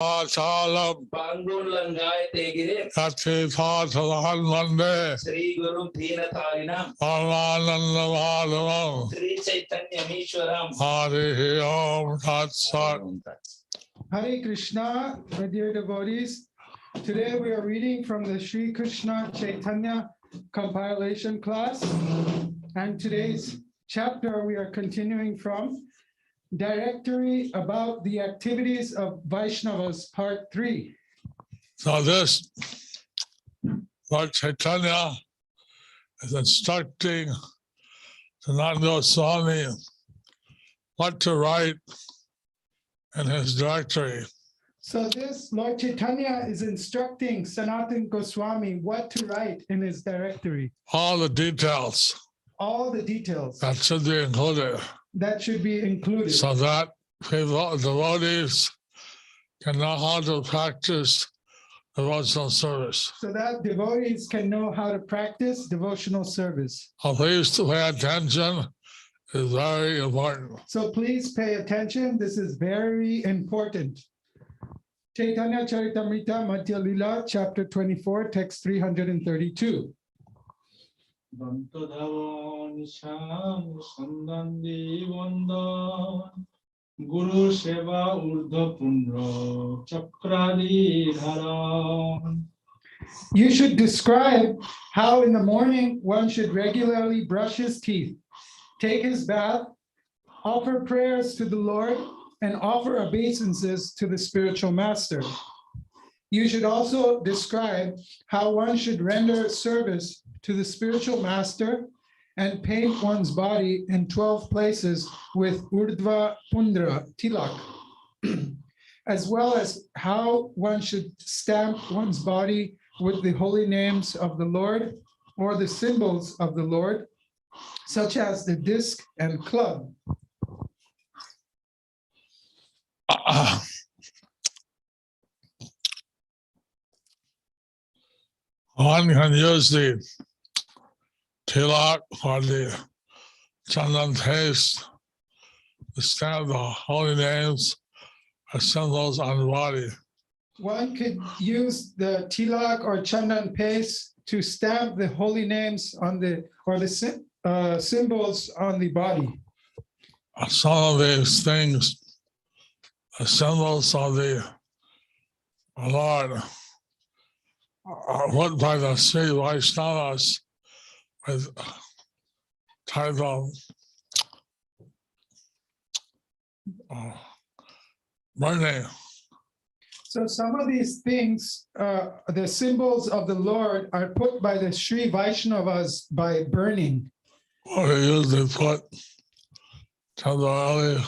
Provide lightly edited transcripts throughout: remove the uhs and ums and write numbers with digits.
Salam Activities of Vaiṣṇavas Sri Guru Dhinatharinam Anandamalam Sri Chaitanya Meeshwaram Hare Om Tat Sat. Hare Krishna, my dear devotees. Today we are reading from the Sri Krishna Chaitanya compilation class, and today's chapter we are continuing from Directory about the Activities of Vaiṣṇavas, Part 3. So this Lord Chaitanya is instructing Sanatana Swami what to write in his directory. So this Lord Chaitanya is instructing Sanatana Goswami what to write in his directory. All the details. All the details. That should be included. That should be included. So that people, devotees can know how to practice devotional service. So that devotees can know how to practice devotional service. Please pay attention. It's very important. So please pay attention. This is very important. Chaitanya Charitamrita Madhya Lila, chapter 24, text 332. Guru Seva Urdhva Pundra Chakradi Dhara. You should describe how in the morning one should regularly brush his teeth, take his bath, offer prayers to the Lord, and offer obeisances to the spiritual master. You should also describe how one should render service to the spiritual master and paint one's body in 12 places with Urdhva Pundra Tilak, as well as how one should stamp one's body with the holy names of the Lord or the symbols of the Lord, such as the disc and club. One can use the tilak or the chandan paste to stamp the holy names or symbols on the body. One could use the tilak or chandan paste to stamp the holy names on the symbols on the body. Some of these things, the symbols of the Lord, are put by the Sri Vaiṣṇavas with title burning. So some of these things, the symbols of the Lord, are put by the Sri Vaishnavas by burning. Or they usually put temporarily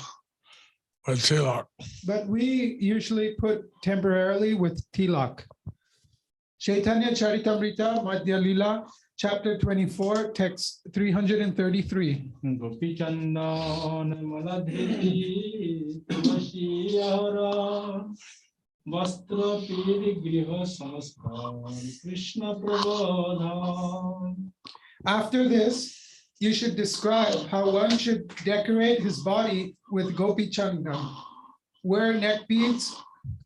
with tilak. But we usually put temporarily with tilak. Chaitanya Charitamrita Madhya Lila, chapter 24, text 333. Gopi Chandan Maladhi Tulashiyara Vastra Piri Griha Samastar Krishna Prabodha. After this, you should describe how one should decorate his body with Gopi Chandan, wear neck beads,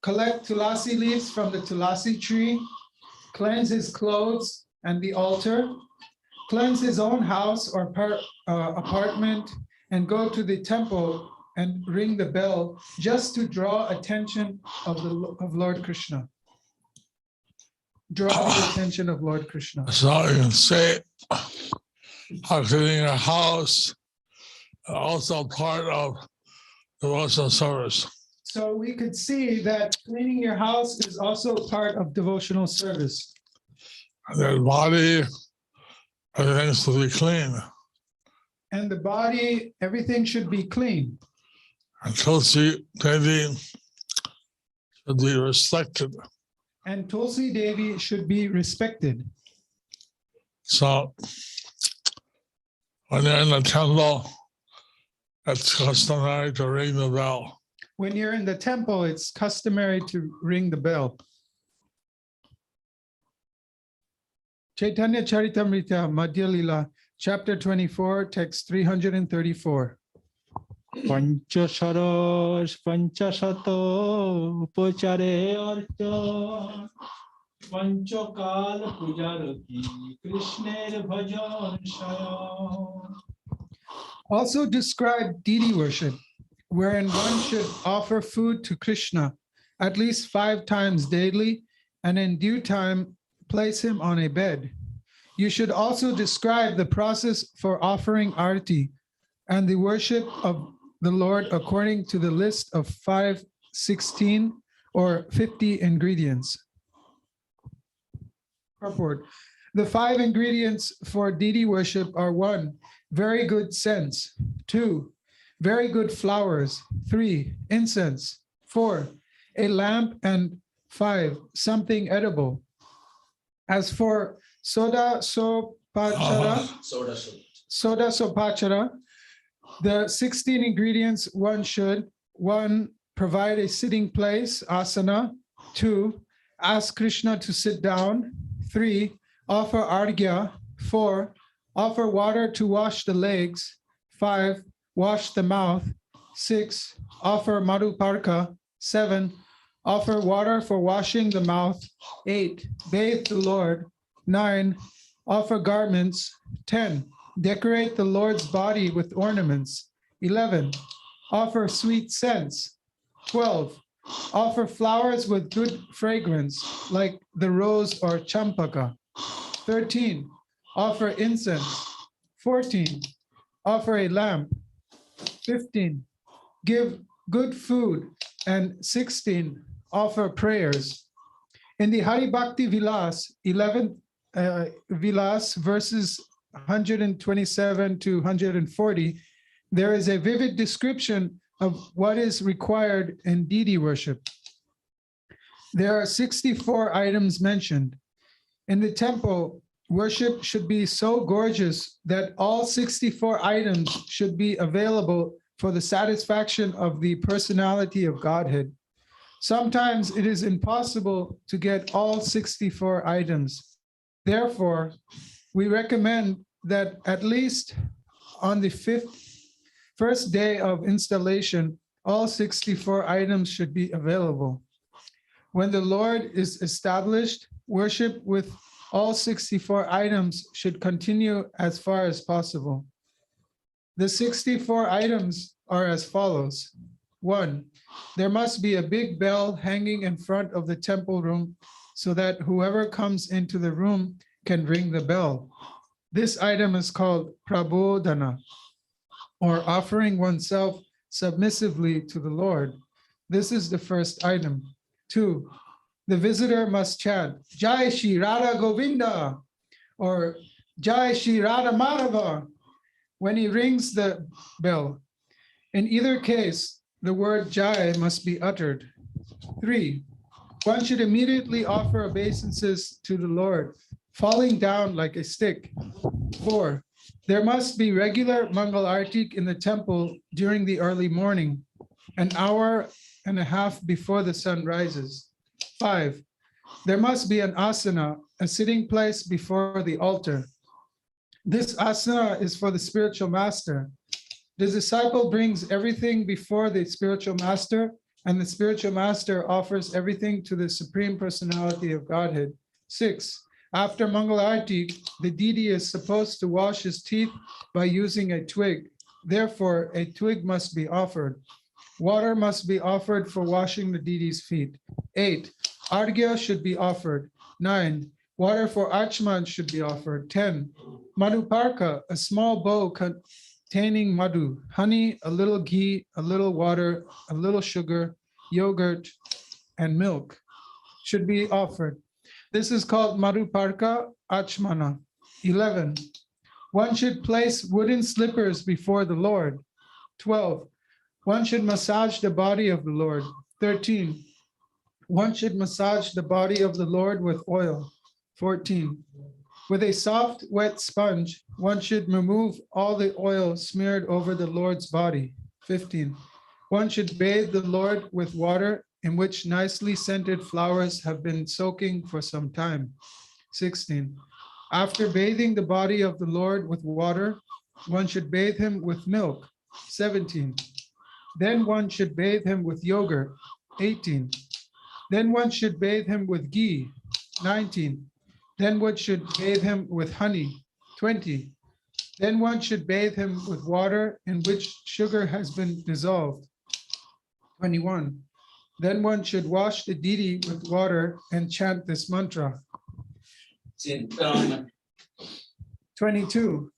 collect tulasi leaves from the tulasi tree, cleanse his clothes and the altar, cleanse his own house or apartment, and go to the temple and ring the bell just to draw attention of Lord Krishna. Draw the attention of Lord Krishna. So you can say, cleaning your house, also part of devotional service. So we could see that cleaning your house is also part of devotional service. And the body, everything should be clean. And the body, everything should be clean. And Tulsi Devi should be respected. And Tulsi Devi should be respected. So when you're in the temple, it's customary to ring the bell. When you're in the temple, it's customary to ring the bell. Chaitanya Charitamrita Madhya Lila, chapter 24, text 334. পঞ্চশরস পঞ্চশত উপচারে অর্চন পঞ্চকাল পূজারতি কৃষ্ণের ভজন শয়ন। Also describe deity worship, wherein one should offer food to Krishna at least 5 times daily, and in due time place him on a bed. You should also describe the process for offering arti and the worship of the Lord according to the list of 5, 16, or 50 ingredients. Purport. The 5 ingredients for deity worship are 1, very good scents, 2, very good flowers, 3, incense, 4, a lamp, and 5, something edible. As for soda sopachara, the 16 ingredients one should: 1, provide a sitting place, asana; 2, ask Krishna to sit down; 3, offer arghya; 4, offer water to wash the legs; 5, wash the mouth; 6, offer madhuparka; 7, offer water for washing the mouth; 8, bathe the Lord; 9, offer garments; 10, decorate the Lord's body with ornaments; 11, offer sweet scents; 12, offer flowers with good fragrance, like the rose or champaka; 13, offer incense; 14, offer a lamp; 15, give good food; and 16, offer prayers. In the Hari Bhakti Vilas, 11th Vilas, verses 127 to 140, there is a vivid description of what is required in deity worship. There are 64 items mentioned. In the temple, worship should be so gorgeous that all 64 items should be available for the satisfaction of the personality of Godhead. Sometimes it is impossible to get all 64 items. Therefore, we recommend that at least on the first day of installation, all 64 items should be available. When the Lord is established, worship with all 64 items should continue as far as possible. The 64 items are as follows. 1, there must be a big bell hanging in front of the temple room so that whoever comes into the room can ring the bell. This item is called prabodhana, or offering oneself submissively to the Lord. This is the first item. 2, the visitor must chant Jai Shri Radha Govinda or Jai Shri Radha Madhava when he rings the bell. In either case, the word Jai must be uttered. 3, one should immediately offer obeisances to the Lord, falling down like a stick. 4, there must be regular Mangal Artik in the temple during the early morning, an hour and a half before the sun rises. 5, there must be an asana, a sitting place before the altar. This asana is for the spiritual master. The disciple brings everything before the spiritual master, and the spiritual master offers everything to the Supreme Personality of Godhead. 6, after Mangal Arati, the deity is supposed to wash his teeth by using a twig. Therefore, a twig must be offered. Water must be offered for washing the deity's feet. 8, arghya should be offered. 9, water for achman should be offered. 10, madhuparka, a small bowl containing madhu, honey, a little ghee, a little water, a little sugar, yogurt, and milk should be offered. This is called madhuparka achmana. 11, one should place wooden slippers before the Lord. 12, one should massage the body of the Lord. 13, one should massage the body of the Lord with oil. 14, with a soft, wet sponge, one should remove all the oil smeared over the Lord's body. 15, one should bathe the Lord with water in which nicely scented flowers have been soaking for some time. 16, after bathing the body of the Lord with water, one should bathe him with milk. 17, Then one should bathe him with yogurt. 18. Then one should bathe him with ghee. 19. Then one should bathe him with honey. 20. Then one should bathe him with water in which sugar has been dissolved. 21. Then one should wash the deity with water and chant this mantra. 22.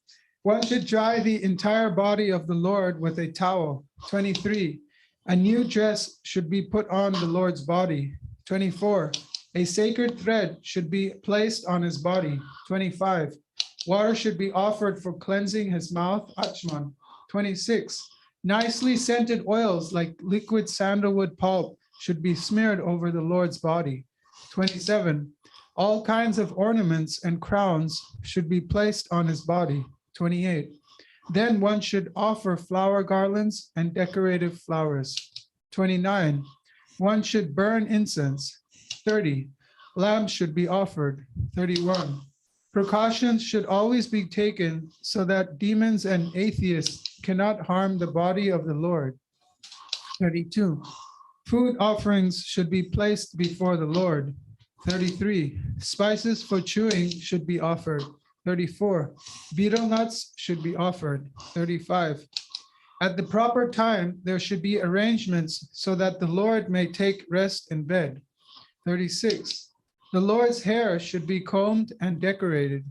One should dry the entire body of the Lord with a towel. 23. A new dress should be put on the Lord's body. 24. A sacred thread should be placed on his body. 25. Water should be offered for cleansing his mouth. Achman. 26. Nicely scented oils like liquid sandalwood pulp should be smeared over the Lord's body. 27. All kinds of ornaments and crowns should be placed on his body. 28. Then one should offer flower garlands and decorative flowers. 29. One should burn incense. 30. Lambs should be offered. 31. Precautions should always be taken so that demons and atheists cannot harm the body of the Lord. 32. Food offerings should be placed before the Lord. 33. Spices for chewing should be offered. 34. Betel nuts should be offered. 35. At the proper time, there should be arrangements so that the Lord may take rest in bed. 36. The Lord's hair should be combed and decorated.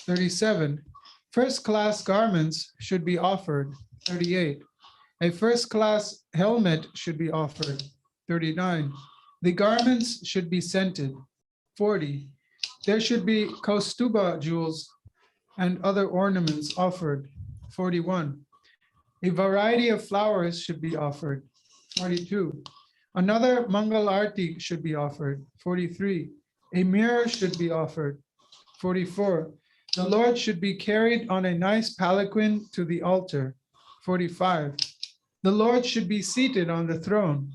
37. First-class garments should be offered. 38. A first-class helmet should be offered. 39. The garments should be scented. 40. There should be kaustuba jewels and other ornaments offered. 41. A variety of flowers should be offered. 42. Another Mangal Arti should be offered. 43. A mirror should be offered. 44. The Lord should be carried on a nice palanquin to the altar. 45. The Lord should be seated on the throne.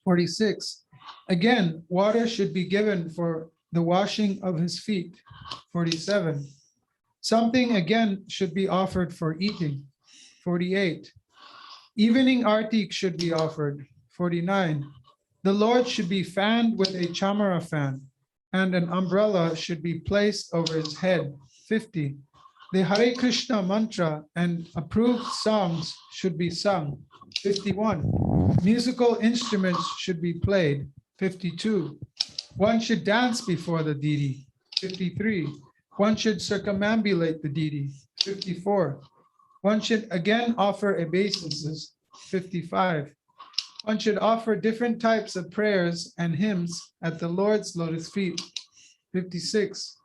46. Again, water should be given for the washing of his feet. 47. Something again should be offered for eating. 48. Evening arti should be offered. 49. The Lord should be fanned with a chamara fan, and an umbrella should be placed over his head. 50. The Hare Krishna mantra and approved songs should be sung. 51. Musical instruments should be played. 52. One should dance before the deity. 53. One should circumambulate the deity. 54. One should again offer obeisances. 55. One should offer different types of prayers and hymns at the Lord's lotus feet. 56.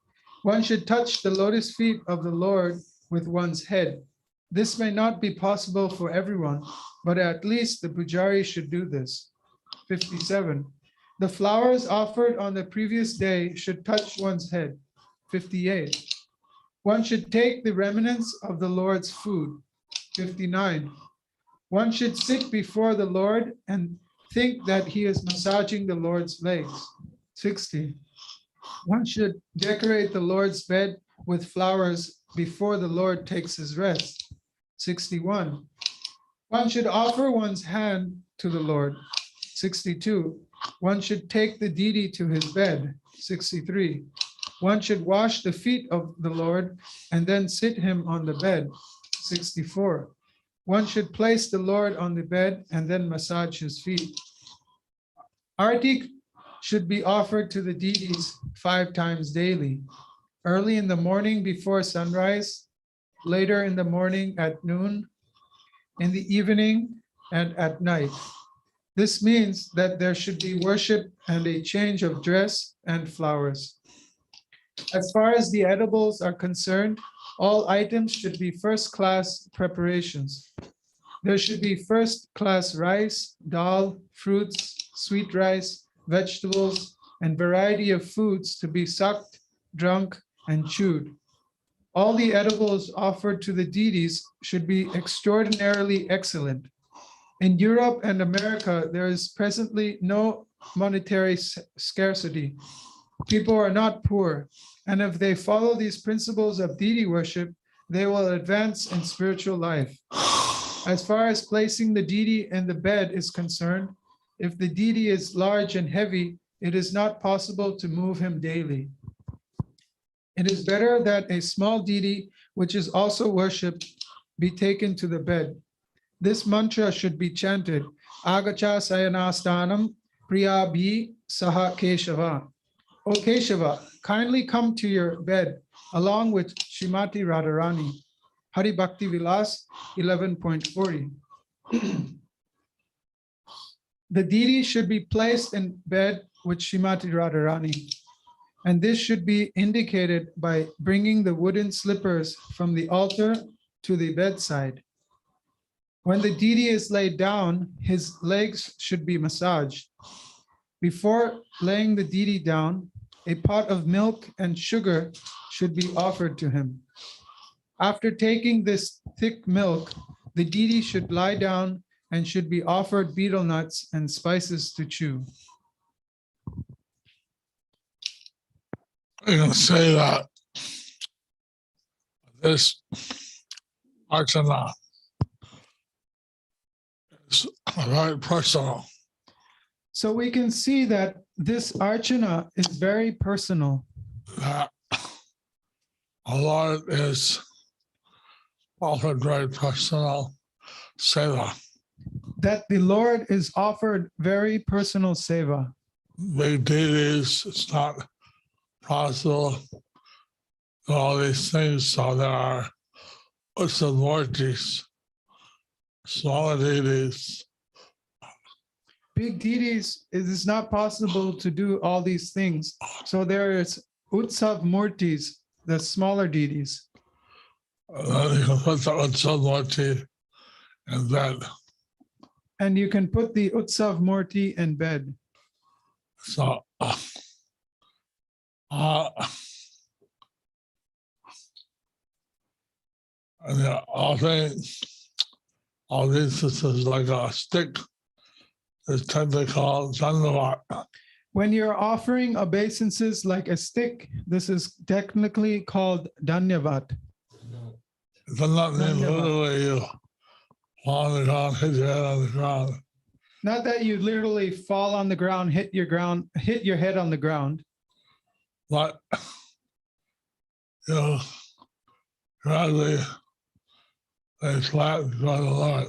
One should touch the lotus feet of the Lord with one's head. This may not be possible for everyone, but at least the pujari should do this. 57. The flowers offered on the previous day should touch one's head. 58. One should take the remnants of the Lord's food. 59. One should sit before the Lord and think that he is massaging the Lord's legs. 60. One should decorate the Lord's bed with flowers before the Lord takes his rest. 61. One should offer one's hand to the Lord. 62. One should take the deity to his bed. 63. One should wash the feet of the Lord and then sit him on the bed. 64. One should place the Lord on the bed and then massage his feet. Arti should be offered to the deities 5 times daily. Early in the morning before sunrise, later in the morning at noon, in the evening, and at night. This means that there should be worship and a change of dress and flowers. As far as the edibles are concerned, all items should be first-class preparations. There should be first-class rice, dal, fruits, sweet rice, vegetables, and variety of foods to be sucked, drunk, and chewed. All the edibles offered to the deities should be extraordinarily excellent. In Europe and America, there is presently no monetary scarcity. People are not poor, and if they follow these principles of deity worship, they will advance in spiritual life. As far as placing the deity in the bed is concerned, if the deity is large and heavy, it is not possible to move him daily. It is better that a small deity, which is also worshipped, be taken to the bed. This mantra should be chanted, Agacha Sayanastanam Priya Bhi Saha Keshava. O Keshava, kindly come to your bed along with Shrimati Radharani. Hari Bhakti Vilas 11.40. The deity should be placed in bed with Shrimati Radharani, and this should be indicated by bringing the wooden slippers from the altar to the bedside. When the deity is laid down, his legs should be massaged. Before laying the deity down, a pot of milk and sugar should be offered to him. After taking this thick milk, the deity should lie down and should be offered betel nuts and spices to chew. You can say that this archana is very personal. So we can see that this archana is very personal. That the Lord is offered very personal seva. That the Lord is offered very personal seva. Big deities, it's not possible. All these things, so there are Utsamurtis, smaller deities. Big deities, it is not possible to do all these things. So there is Utsav Murtis, the smaller deities. You can put the Utsamurti in bed. And you can put the Utsav Murti in bed. So, and all these is like a stick. It's technically called Zandavat. When you're offering obeisances like a stick, this is technically called Danyavat. It does not mean literally you fall on the ground, hit your head on the ground. Not that you literally fall on the ground, hit your head on the ground. But you gradually lay flat in front of the Lord.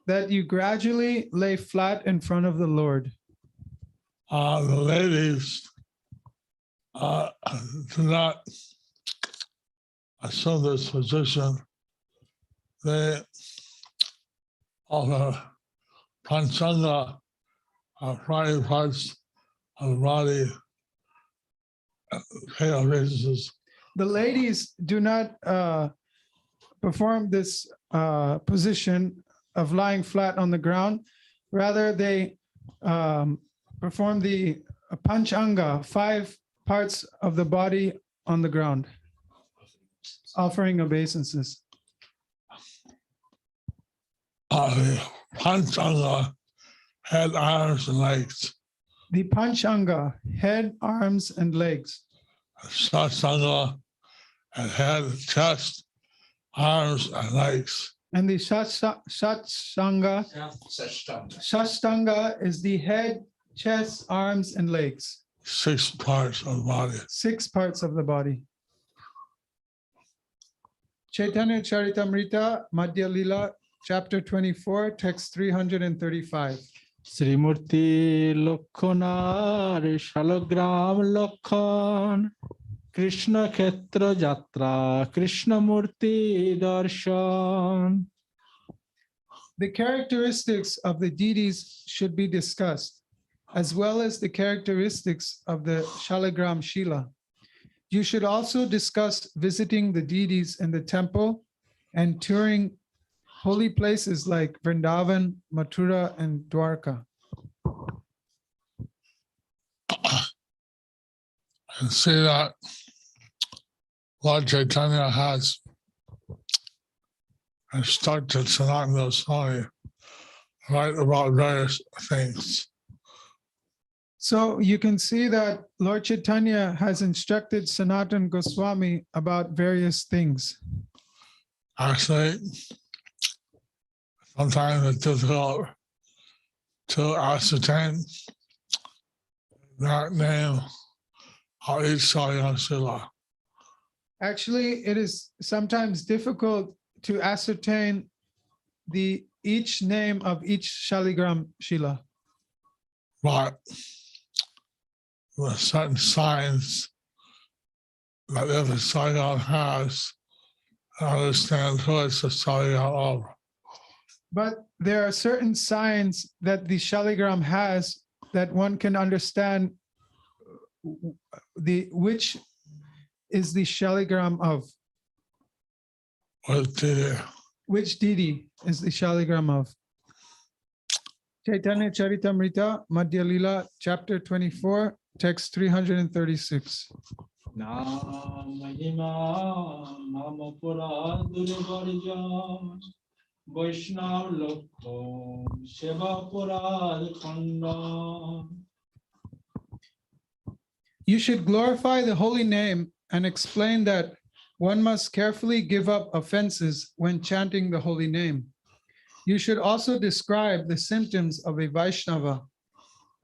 That you gradually lay flat in front of the Lord. The ladies do not assume this position. They offer panchanga, private parts of the body, pay obeisances. The ladies do not perform this position of lying flat on the ground. Rather, they perform the panchanga, 5 parts of the body on the ground, offering obeisances. The panchanga, head, arms, and legs. The panchanga, head, arms, and legs. Satsanga, and head, chest, arms, and legs. And the Shashtanga is the head, chest, arms, and legs. 6 parts of the body. 6 parts of the body. Chaitanya Charitamrita, Madhya Lila, chapter 24, text 335. Srimurti Lokhonar Shalogram Lokhon Krishna Khetra Jatra Krishna Murti Darshan. The characteristics of the deities should be discussed, as well as the characteristics of the Shalagram Shila. You should also discuss visiting the deities in the temple and touring holy places like Vrindavan, Mathura, and Dwarka. And see that Lord Chaitanya has instructed Sanatana Goswami right about various things. So you can see that Lord Chaitanya has instructed Sanatana Goswami about various things. Actually, Sometimes it's difficult to ascertain that name of each Shaligram Shila. Actually, it is sometimes difficult to ascertain each name of each Shaligram Shila. But the certain signs that every Shaligram has, understand who it's a Shaligram of. But there are certain signs that the Shaligram has that one can understand which is the Shaligram of. What did Which deity is the Shaligram of? Chaitanya Charitamrita, Madhya Lila, chapter 24, text 336. Vaiṣṇava Lokho Seva Purad Khanda. You should glorify the holy name and explain that one must carefully give up offenses when chanting the holy name. You should also describe the symptoms of a Vaishnava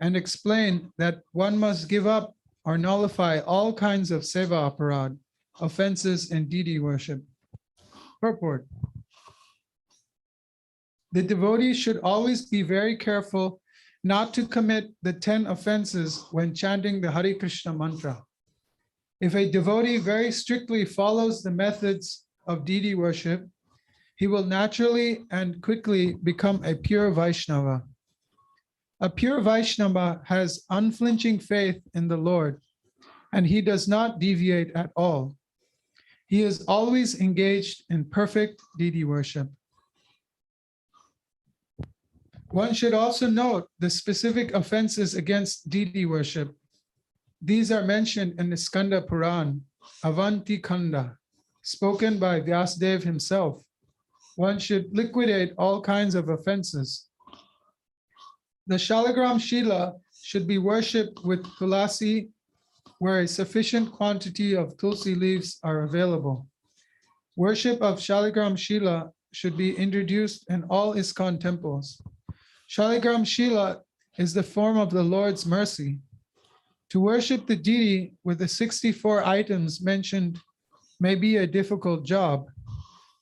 and explain that one must give up or nullify all kinds of seva aparad, offenses in deity worship. Purport. The devotee should always be very careful not to commit the 10 offenses when chanting the Hare Krishna mantra. If a devotee very strictly follows the methods of deity worship, he will naturally and quickly become a pure Vaishnava. A pure Vaishnava has unflinching faith in the Lord, and he does not deviate at all. He is always engaged in perfect deity worship. One should also note the specific offenses against deity worship. These are mentioned in the Skanda Puran, Avanti Kanda, spoken by Vyasadeva himself. One should liquidate all kinds of offenses. The Shaligram Shila should be worshipped with tulasi, where a sufficient quantity of tulsi leaves are available. Worship of Shaligram Shila should be introduced in all ISKCON temples. Shaligram Shila is the form of the Lord's mercy. To worship the deity with the 64 items mentioned may be a difficult job,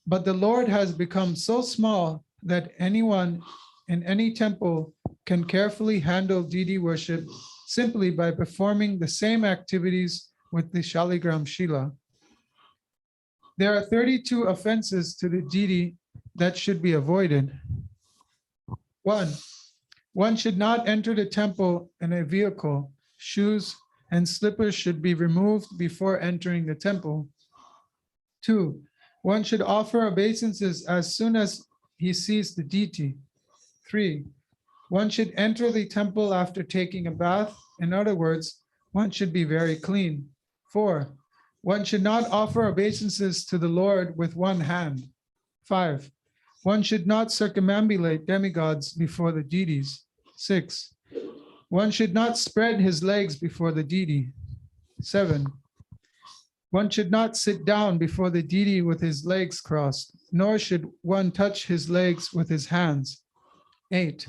but the Lord has become so small that anyone in any temple can carefully handle deity worship simply by performing the same activities with the Shaligram Shila. There are 32 offenses to the deity that should be avoided. 1. One should not enter the temple in a vehicle. Shoes and slippers should be removed before entering the temple. 2. One should offer obeisances as soon as he sees the deity. 3. One should enter the temple after taking a bath. In other words, one should be very clean. 4. One should not offer obeisances to the Lord with one hand. 5. One should not circumambulate demigods before the deities. 6. One should not spread his legs before the deity. 7. One should not sit down before the deity with his legs crossed, nor should one touch his legs with his hands. 8.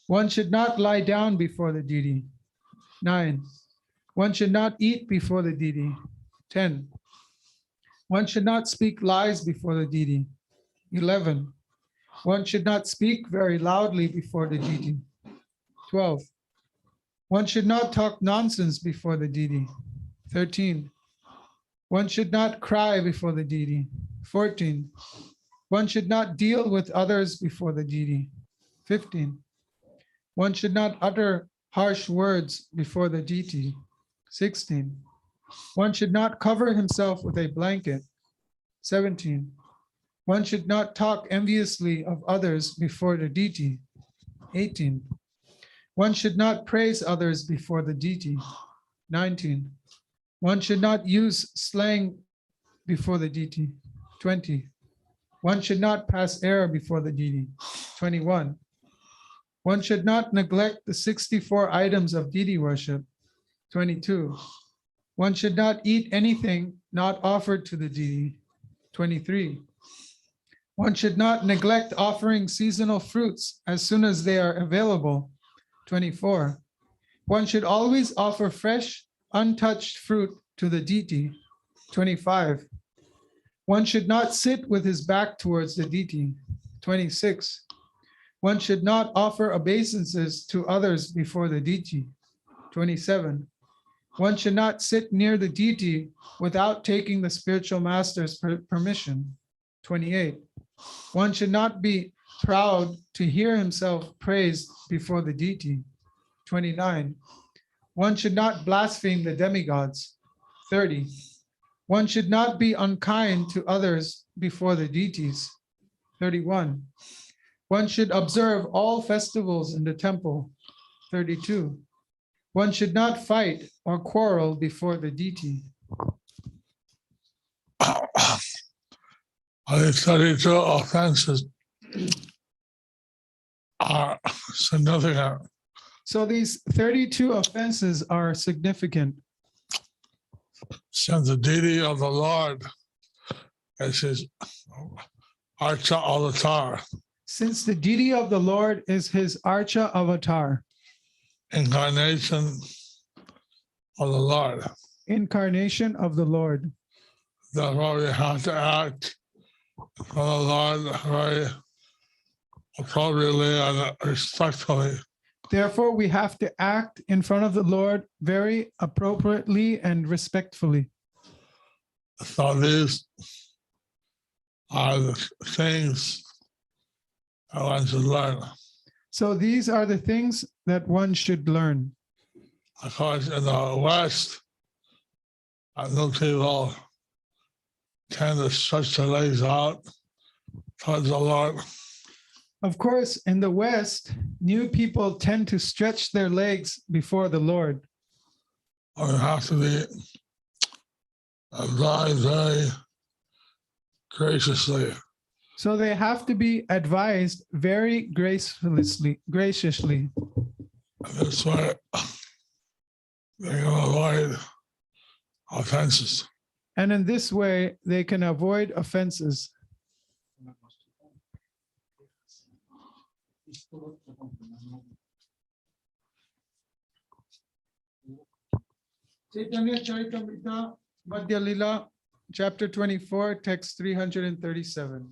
One should not lie down before the deity. 9. One should not eat before the deity. 10. One should not speak lies before the deity. 11. One should not speak very loudly before the deity. 12. One should not talk nonsense before the deity. 13. One should not cry before the deity. 14. One should not deal with others before the deity. 15. One should not utter harsh words before the deity. 16. One should not cover himself with a blanket. 17. One should not talk enviously of others before the deity. 18. One should not praise others before the deity. 19. One should not use slang before the deity. 20. One should not pass air before the deity. 21. One should not neglect the 64 items of deity worship. 22. One should not eat anything not offered to the deity. 23. One should not neglect offering seasonal fruits as soon as they are available. 24. One should always offer fresh, untouched fruit to the deity. 25. One should not sit with his back towards the deity. 26. One should not offer obeisances to others before the deity. 27. One should not sit near the deity without taking the spiritual master's permission. 28. One should not be proud to hear himself praised before the deity. 29. One should not blaspheme the demigods. 30. One should not be unkind to others before the deities. 31. One should observe all festivals in the temple. 32. One should not fight or quarrel before the deity. These 32 offenses are significant. So these 32 offenses are significant. Since the deity of the Lord is his Archa avatar, Since the deity of the Lord is his Archa avatar, incarnation of the Lord, incarnation of the Lord. therefore we have to act for the Lord very appropriately and respectfully. Therefore, we have to act in front of the Lord very appropriately and respectfully. So these are the things that one should learn. So these are the things that one should learn. Of course, in the West, new people tend to stretch their legs out towards the Lord. Of course, in the West, new people tend to stretch their legs before the Lord. We have to be advised very graciously. So they have to be advised very graciously. This way they can avoid offenses. And in this way, they can avoid offenses. Chaitanya Charitamrita, Madhya Lila, chapter 24, text 337.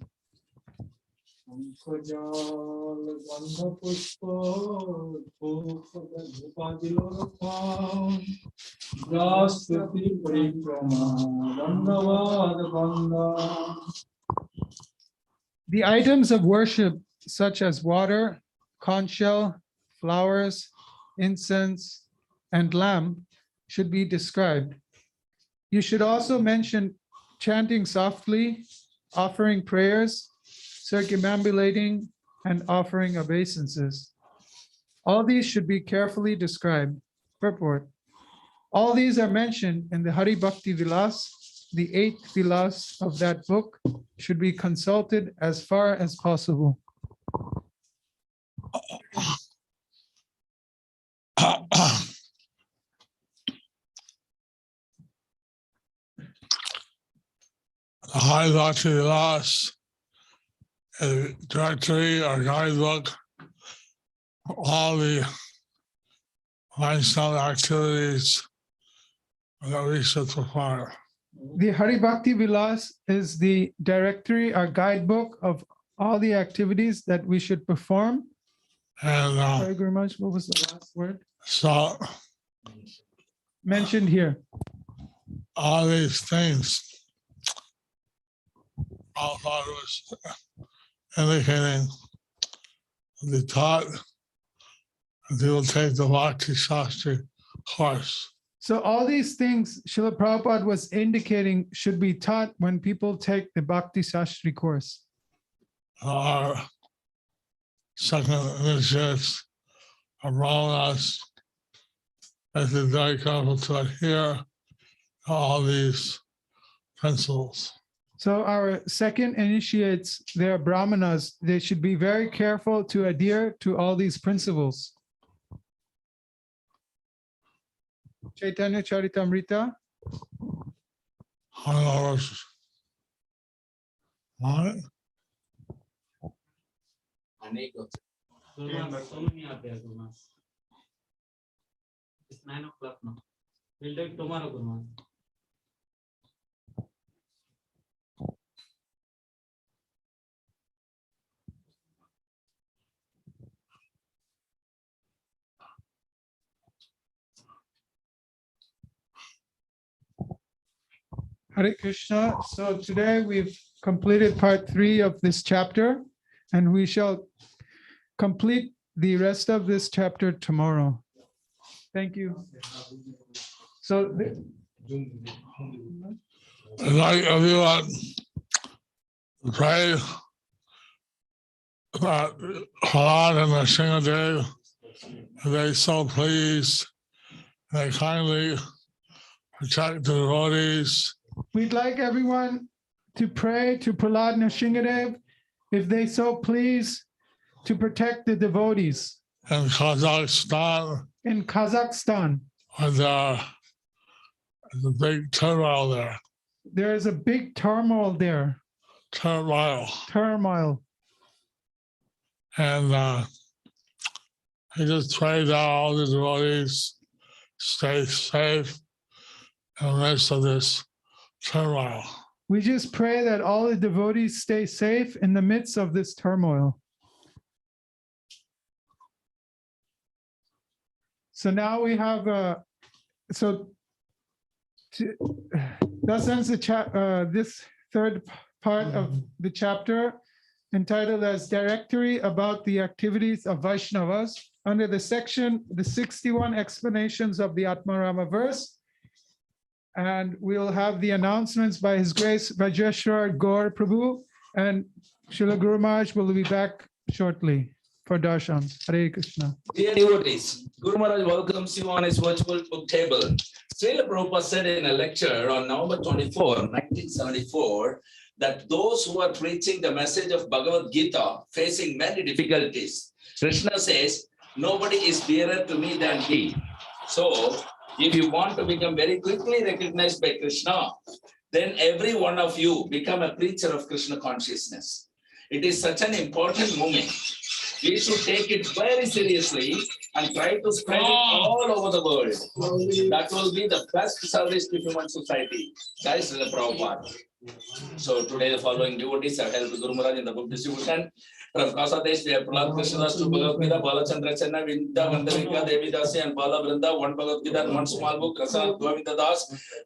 The items of worship, such as water, conch shell, flowers, incense, and lamp, should be described. You should also mention chanting softly, offering prayers, circumambulating, and offering obeisances. All these should be carefully described. Purport. All these are mentioned in the Hari Bhakti Vilas. The 8th Vilas of that book should be consulted as far as possible. The Hari Bhakti Vilas is a directory or guidebook, all the Vaiṣṇava activities that we should perform. The Hari Bhakti Vilas is the directory or guidebook of all the activities that we should perform. And Sorry, Guru Maharaj, what was the last word? so Mentioned here. all these things, Prabhupada was indicating the taught and people take the Bhakti Shastri course. So all these things Srila Prabhupada was indicating should be taught when people take the Bhakti Shastri course. Our second initiates around us as is very careful to adhere to all these principles. So our second initiates, their brahmanas, they should be very careful to adhere to all these principles. Chaitanya Charitamrita. What? Gurmas, so many are there, Gurmas. It's 9 o'clock now. We'll do it tomorrow, Gurmas. Hare Krishna. So today we've completed part 3 of this chapter, and we shall complete the rest of this chapter tomorrow. Thank you. So I'd like everyone to pray that Prahlad and Vaiṣṇavas, if they so please, they kindly protect the devotees we'd like everyone to pray to Prahlad and Vaiṣṇavas, if they so please, to protect the devotees in Kazakhstan, in Kazakhstan. and there's a big turmoil there. There is a big turmoil there. Turmoil. And he just pray that all the devotees stay safe in the midst of this turmoil. We just pray that all the devotees stay safe in the midst of this turmoil. So now we have that ends the this third part of the chapter, entitled as Directory about the Activities of Vaiṣṇavas, under the section, the 61 explanations of the Atmarama verse. And we'll have the announcements by His Grace Vajreshwar Gaur Prabhu, and Srila Guru Maharaj will be back shortly for darshan. Hare Krishna. Dear devotees, Guru Maharaj welcomes you on his virtual book table. Srila Prabhupada said in a lecture on November 24, 1974, that those who are preaching the message of Bhagavad Gita facing many difficulties, Krishna says, nobody is dearer to me than he. So, if you want to become very quickly recognized by Krishna, then every one of you become a preacher of Krishna consciousness. It is such an important moment. We should take it very seriously and try to spread it all over the world. That will be the best service to human society. Jai Srila Prabhupada. So today the following devotees have helped Guru Maharaj in the book distribution. From Kasadesh, we have Prahlad Krishnadas, 2 Bhagavad Gita, Balachandra Channa, Vinda Vandavika, Devi Dasi, and Bala Vrinda, 1 Bhagavad Gita, and 1 small book, Rasa Govinda Das,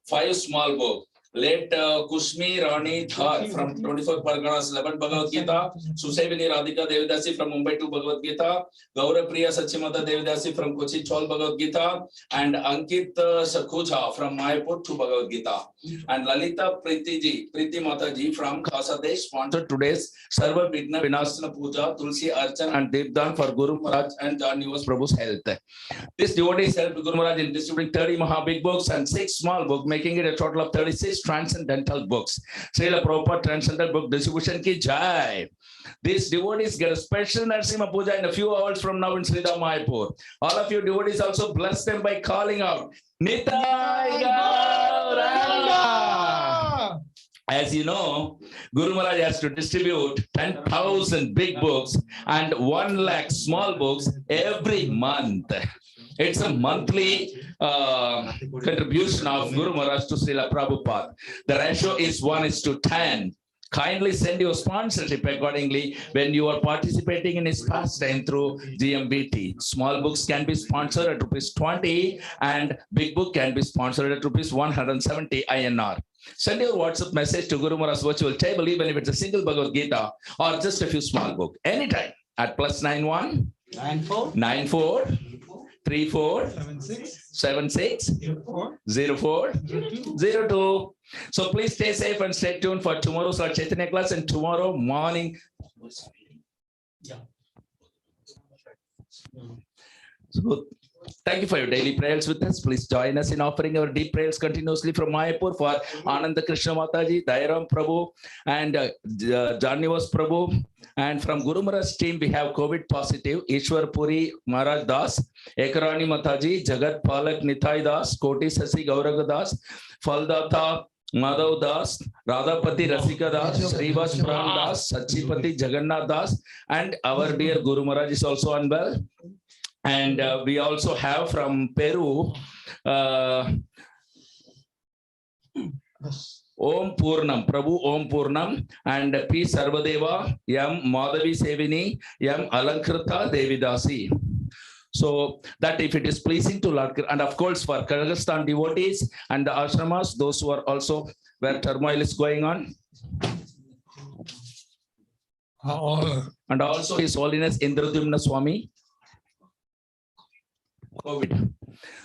5 small book. Late Kushmi Rani Thar from 24 Parganas, 11 Bhagavad Gita, Susevini Radhika Devidasi from Mumbai, 2 Bhagavad Gita, Gaura Priya Sachimata Devidasi from Kochi, 12 Bhagavad Gita, and Ankit Sakhuja from Mayapur, 2 Bhagavad Gita, and Lalita Priti Mataji from Kasadesh sponsored today's Sarva Vigna Vinasana Puja, Tulsi Archan, and Devdan for Guru Maharaj and John Nivas Prabhu's health. This devotee helped Guru Maharaj in distributing 30 Maha Big books and 6 small books, making it a total of 36 transcendental books. Srila Prabhupada Transcendental Book Distribution ki jai. These devotees get a special Narasimha Puja in a few hours from now in Sridham Mayapur. All of you devotees also bless them by calling out Nitai Gauranga. As you know, Guru Maharaj has to distribute 10,000 big books and 1 lakh small books every month. It's a monthly contribution of Guru Maharaj to Srila Prabhupada. The ratio is 1:10. Kindly send your sponsorship accordingly when you are participating in his pastime through GMBT. Small books can be sponsored at ₹20 and big book can be sponsored at ₹170 INR. Send your WhatsApp message to Guru Maharaj's virtual table, even if it's a single Bhagavad Gita or just a few small books, anytime at +91 94 34 76 04 02. So please stay safe and stay tuned for tomorrow's Lord Chaitanya class and tomorrow morning. So thank you for your daily prayers with us. Please join us in offering our deep prayers continuously from Mayapur for Ananda Krishna Mataji, Dairam Prabhu, and Janivas Prabhu. And from Guru Maharaj's team, we have COVID positive Ishwar Puri Maharaj Das, Ekarani Mataji, Jagat Palak Nitai Das, Koti Sasi Gauraga Das, Faldata Madhav Das, Radhapati Rasika Das, Srivas Pram Das, Sachipati Jagannath Das, and our dear Guru Maharaj is also unwell. And we also have from Peru, Om Purnam, Prabhu Om Purnam, and P. Sarvadeva, M. Madhavi Sevini, M. Alankrita Devidasi. So that if it is pleasing to Lord, and of course for Kyrgyzstan devotees and the ashramas, those who are also where turmoil is going on. And also His Holiness Indradyumna Swami. COVID.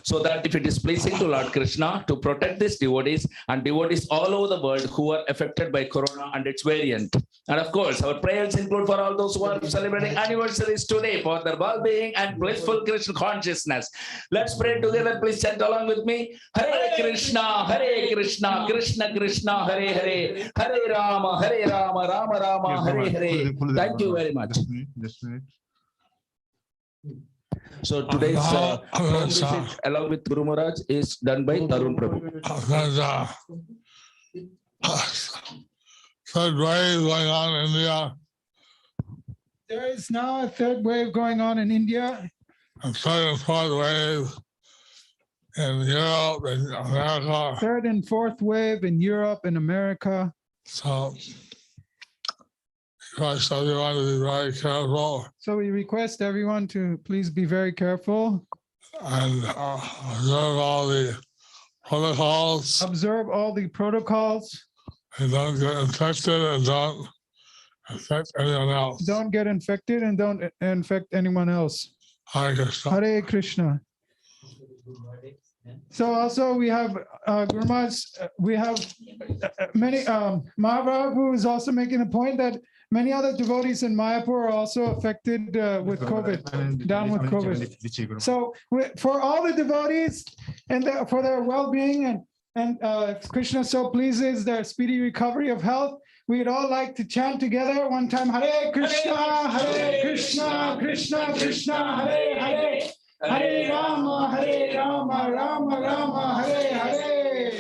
So that if it is pleasing to Lord Krishna to protect these devotees and devotees all over the world who are affected by Corona and its variant. And of course, our prayers include for all those who are celebrating anniversaries today for their well-being and blissful Krishna consciousness. Let's pray together. Please chant along with me. Hare Krishna, Krishna Krishna, Hare Hare, Hare Rama, Rama Rama, Hare Hare. Thank you very much. Just a minute. So today's visit along with Guru Maharaj is done by Tarun Prabhu. Third wave going on in India. There is now a third wave going on in India. And third and fourth wave in Europe and America. Third and fourth wave in Europe and America. So request everyone to be very careful So we request everyone to please be very careful. and observe all the protocols Observe all the protocols. and don't get infected and don't affect anyone else. Don't get infected and don't infect anyone else. Hare Krishna. Hare Krishna. So also we have Guru Maharaj, we have many Mahaprabhu is also making a point that many other devotees in Mayapur are also affected with COVID, down with COVID. So for all the devotees and for their well-being and Krishna so pleases their speedy recovery of health, we'd all like to chant together one time, Hare Krishna, Krishna Krishna, Hare Hare. Hare Rama, Rama Rama, Hare Hare.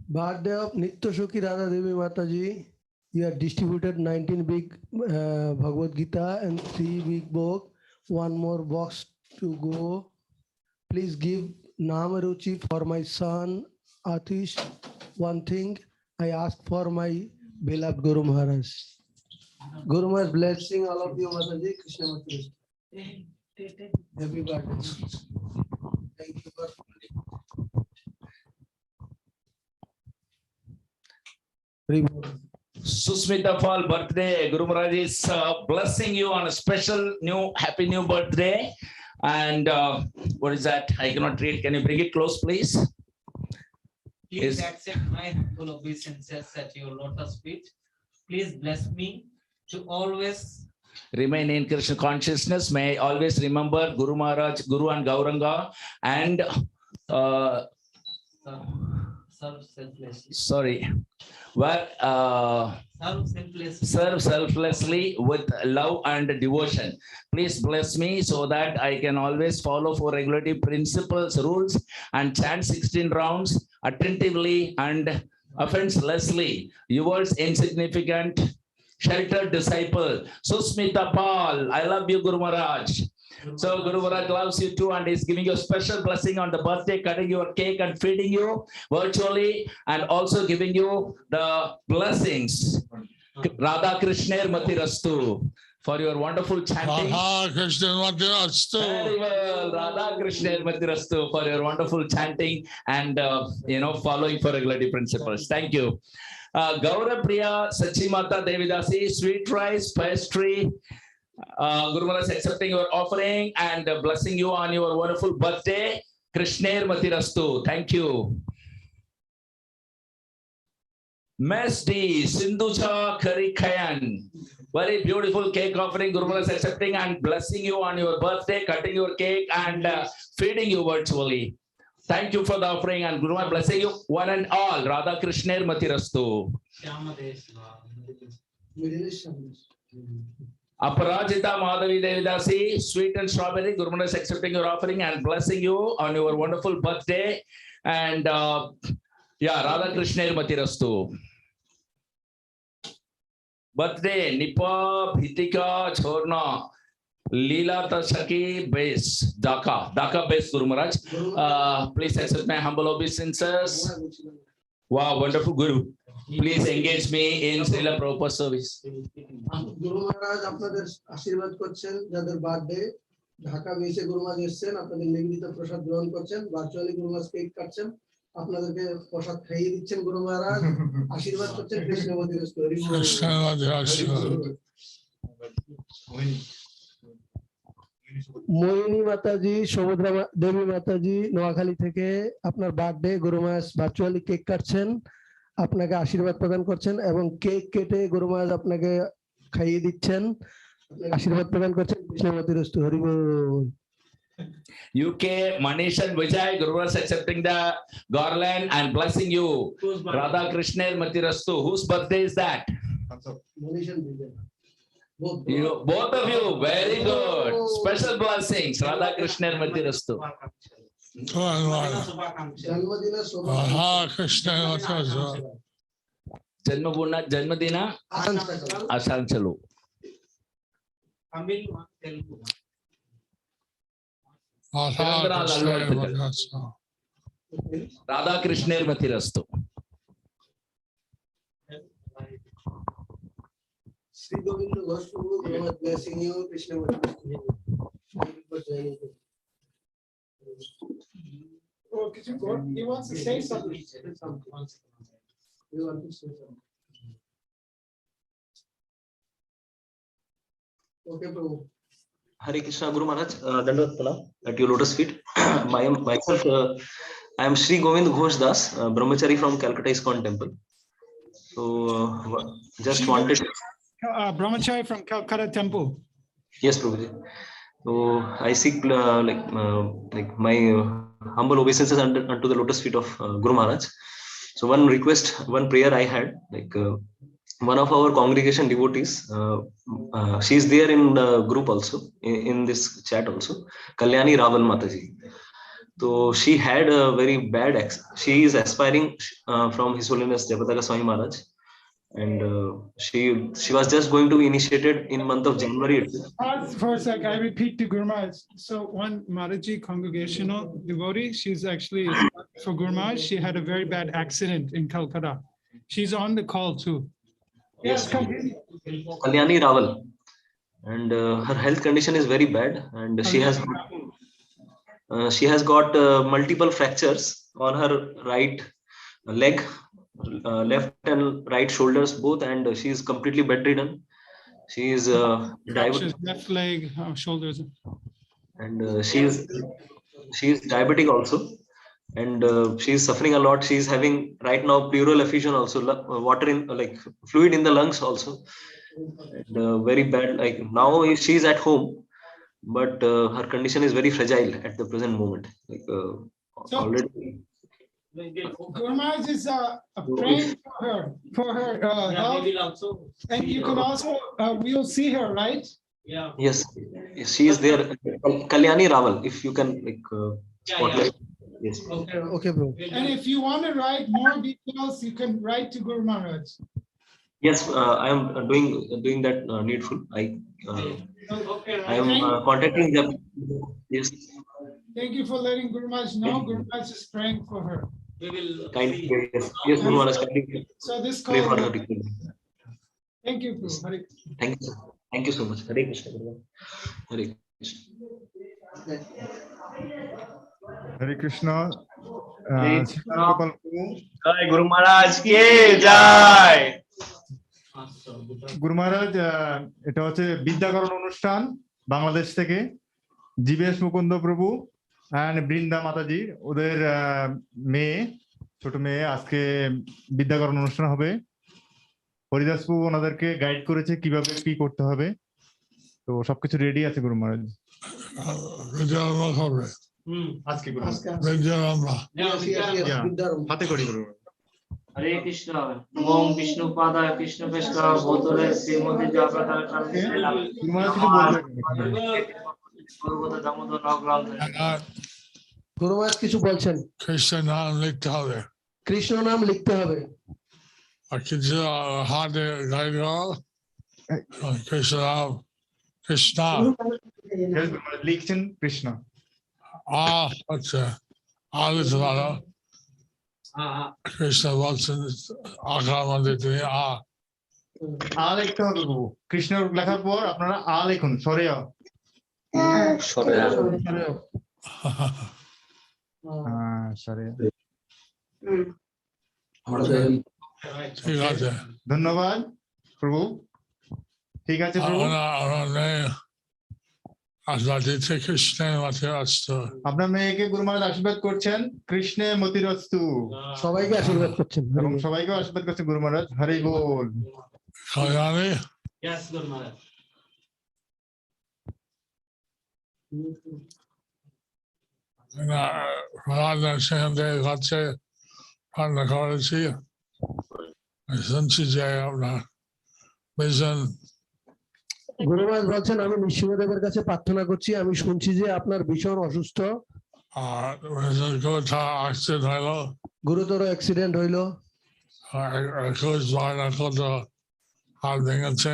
Birthday of Nitya Shoki Radha Devi Mataji. You have distributed 19 big Bhagavad Gita and 3 big book. One more box to go. Please give Namaruchi for my son Atish. One thing I ask for my beloved Guru Maharaj. Guru Maharaj blessing all of you, Mataji. Krishna Mataji. Happy birthday. Thank you for Susmita Fall birthday. Guru Maharaj is blessing you on a special happy new birthday. And what is that? I cannot read. Can you bring it close, please? Please accept my humble obeisances at your lotus feet. Please bless me to always remain in Krishna consciousness. May I always remember Guru Maharaj, Guru and Gauranga, and serve selflessly. Sorry. Serve selflessly with love and devotion. Please bless me so that I can always follow 4 regulative principles, rules, and chant 16 rounds attentively and offenselessly. Yours insignificant, sheltered disciple, Susmita Paul. I love you, Guru Maharaj. So Guru Maharaj loves you too and is giving you a special blessing on the birthday, cutting your cake and feeding you virtually, and also giving you the blessings. Radha Krishna Matirastu for your wonderful chanting. Radha Krishna Matirastu. Very well, Radha Krishna Matirastu for your wonderful chanting and following for regulative principles. Thank you. Gaura Priya Sachimata Devidasi, sweet rice, pastry. Guru Maharaj accepting your offering and blessing you on your wonderful birthday. Krishner Matirastu. Thank you. Mesdi Sindhuja Karikayan. Very beautiful cake offering. Guru Maharaj accepting and blessing you on your birthday, cutting your cake and feeding you virtually. Thank you for the offering, and Guru Maharaj blessing you one and all. Radha Krishner Matirastu. Aparajita Madhavi Devidasi, sweet and strawberry. Guru Maharaj is accepting your offering and blessing you on your wonderful birthday. And yeah, Radha Krishner Matirastu. Birthday, Nipa Bhitika Chorna. Leela Tashaki base, Dhaka base, Guru Maharaj. Please accept my humble obeisances. Wow, wonderful Guru. Please engage me in Srila Prabhupada service. গুরু মহারাজ আপনাদের আশীর্বাদ করছেন, যাদের birthday Dhaka বেসে গুরু মহারাজ এসেছেন, আপনাদের নিবেদিত প্রসাদ গ্রহণ করছেন, ভার্চুয়ালি গুরু মহারাজ কেক কাটছেন, আপনাদেরকে প্রসাদ খাইয়ে দিচ্ছেন গুরু মহারাজ, আশীর্বাদ করছেন কৃষ্ণবতী মোহিনী মাতাজি, সুভদ্রা দেবী মাতাজি নোয়াখালী থেকে আপনার বার্থডে গুরু মহারাজ ভার্চুয়ালি কেক কাটছেন, আপনাকে আশীর্বাদ প্রদান করছেন এবং কেক কেটে গুরু মহারাজ আপনাকে খাইয়ে দিচ্ছেন, আশীর্বাদ প্রদান করছেন কৃষ্ণবতী রস্তু হরি বল। UK Manish and Vijay, Guru Maharaj accepting the garland and blessing you. Radha Krishner Matirastu. Whose birthday is that? Manish and Vijay. You know, both of you, very good. Special blessings. Radha Krishner Matirastu. জন্মদিনে Janmadina Asanchalu. Radha Krishner Matirastu. Sri Govinda Ghosh Prabhu, Guru Maharaj blessing you, Krishnavati. Oh, could you go? He wants to say something. You want to say something? Okay, Prabhu. Hare Krishna, Guru Maharaj, Dandavat Pranam at your lotus feet. Myself, I am Sri Govind Ghosh Das, Brahmachari from Calcutta ISKCON Temple. So, just wanted. Brahmachari from Calcutta Temple. Yes, Prabhuji. So, I seek like my humble obeisances unto the lotus feet of Guru Maharaj. So, one request, one prayer I had, like one of our congregation devotees, she is there in the group also, in this chat also, Kalyani Raval Mataji. So she had a very bad she is aspiring from His Holiness Jagataka Swami Maharaj, and she was just going to be initiated in month of January. Pause for a sec, I repeat to Guru Maharaj. So one Mataji congregational devotee, she's actually for Guru Maharaj, she had a very bad accident in Calcutta. She's on the call too. Yes, continue. Kalyani Raval, and her health condition is very bad, and she has got multiple fractures on her right leg, left and right shoulders both, and she is completely bedridden. She is diabetic. Left leg, shoulders, and she is diabetic also, and she is suffering a lot. She is having right now pleural effusion also, water in like fluid in the lungs also, and very bad. Like now she is at home, but her condition is very fragile at the present moment. Like already. Guru Maharaj is praying for her health, and you can also we'll see her, right? Yeah. Yes, she is there. Kalyani Raval, if you can like spotlight. Yes. Okay, bro. And if you want to write more details, you can write to Guru Maharaj. Yes, I am doing that needful. I am contacting them. Yes. Thank you for letting Guru Maharaj know. Guru Maharaj is praying for her. We will. Kindly, yes, Guru Maharaj, kindly So this pray for call. her. Thank you, Guru. Hare Krishna. Thank you so much. Hare Krishna, Guru Maharaj. Hare Krishna. Hare Krishna. Jai Guru Maharaj ki jai. গুরু মহারাজ, এটা হচ্ছে বিদ্যাকরণ অনুষ্ঠান বাংলাদেশ থেকে, জীবেশ মুকুন্দ প্রভু and Brinda মাতাজি, ওদের মেয়ে, ছোট মেয়ে, আজকে বিদ্যাকরণ অনুষ্ঠান হবে। হরিদাস প্রভু ওনাদেরকে গাইড করেছে কিভাবে কি করতে হবে, তো সবকিছু রেডি আছে গুরু মহারাজ। আজকে গুরু Vidyananda. হাতে করি গুরু হরে কৃষ্ণ ওম বিষ্ণু পাদায় কৃষ্ণ কৃষ্ণ বোতলে শ্রীমতী জগদার গুরু মহারাজ কিছু বলবেন পর্বত দামোদর নগ্রাম And গুরু মহারাজ কিছু বলছেন, Krishna নাম লিখতে হবে। কৃষ্ণ নাম লিখতে হবে। আর কিছু হাতে গাইড কৃষ্ণ নাম কৃষ্ণ লিখছেন কৃষ্ণ হচ্ছে লিখতে পারো। কৃষ্ণ বলছেন আকার মধ্যে তিনি লিখতে হবে বাবু কৃষ্ণ লেখার পর আপনারা লিখুন সরে ঠিক আছে। ধন্যবাদ প্রভু ঠিক আছে প্রভু আশীর্বাদ দিচ্ছে কৃষ্ণের মাঠে আসতো। আপনার মেয়েকে গুরু মহারাজ আশীর্বাদ করছেন কৃষ্ণে মতিরস্তু সবাইকে আশীর্বাদ করছেন এবং সবাইকে আশীর্বাদ করছেন গুরু মহারাজ হরি বল কল্যাণী Yes, Guru Maharaj. রাজা সেখানে কাছে রান্না করেছি শুনছি যে আপনার ভীষণ গুরু মহারাজ বলছেন, আমি নৃসিংহদেবের কাছে প্রার্থনা করছি, আমি শুনছি যে আপনার ভীষণ অসুস্থ, অ্যাক্সিডেন্ট হইলো, গুরুতর অ্যাক্সিডেন্ট হইলো, 21 হাত ভেঙেছে।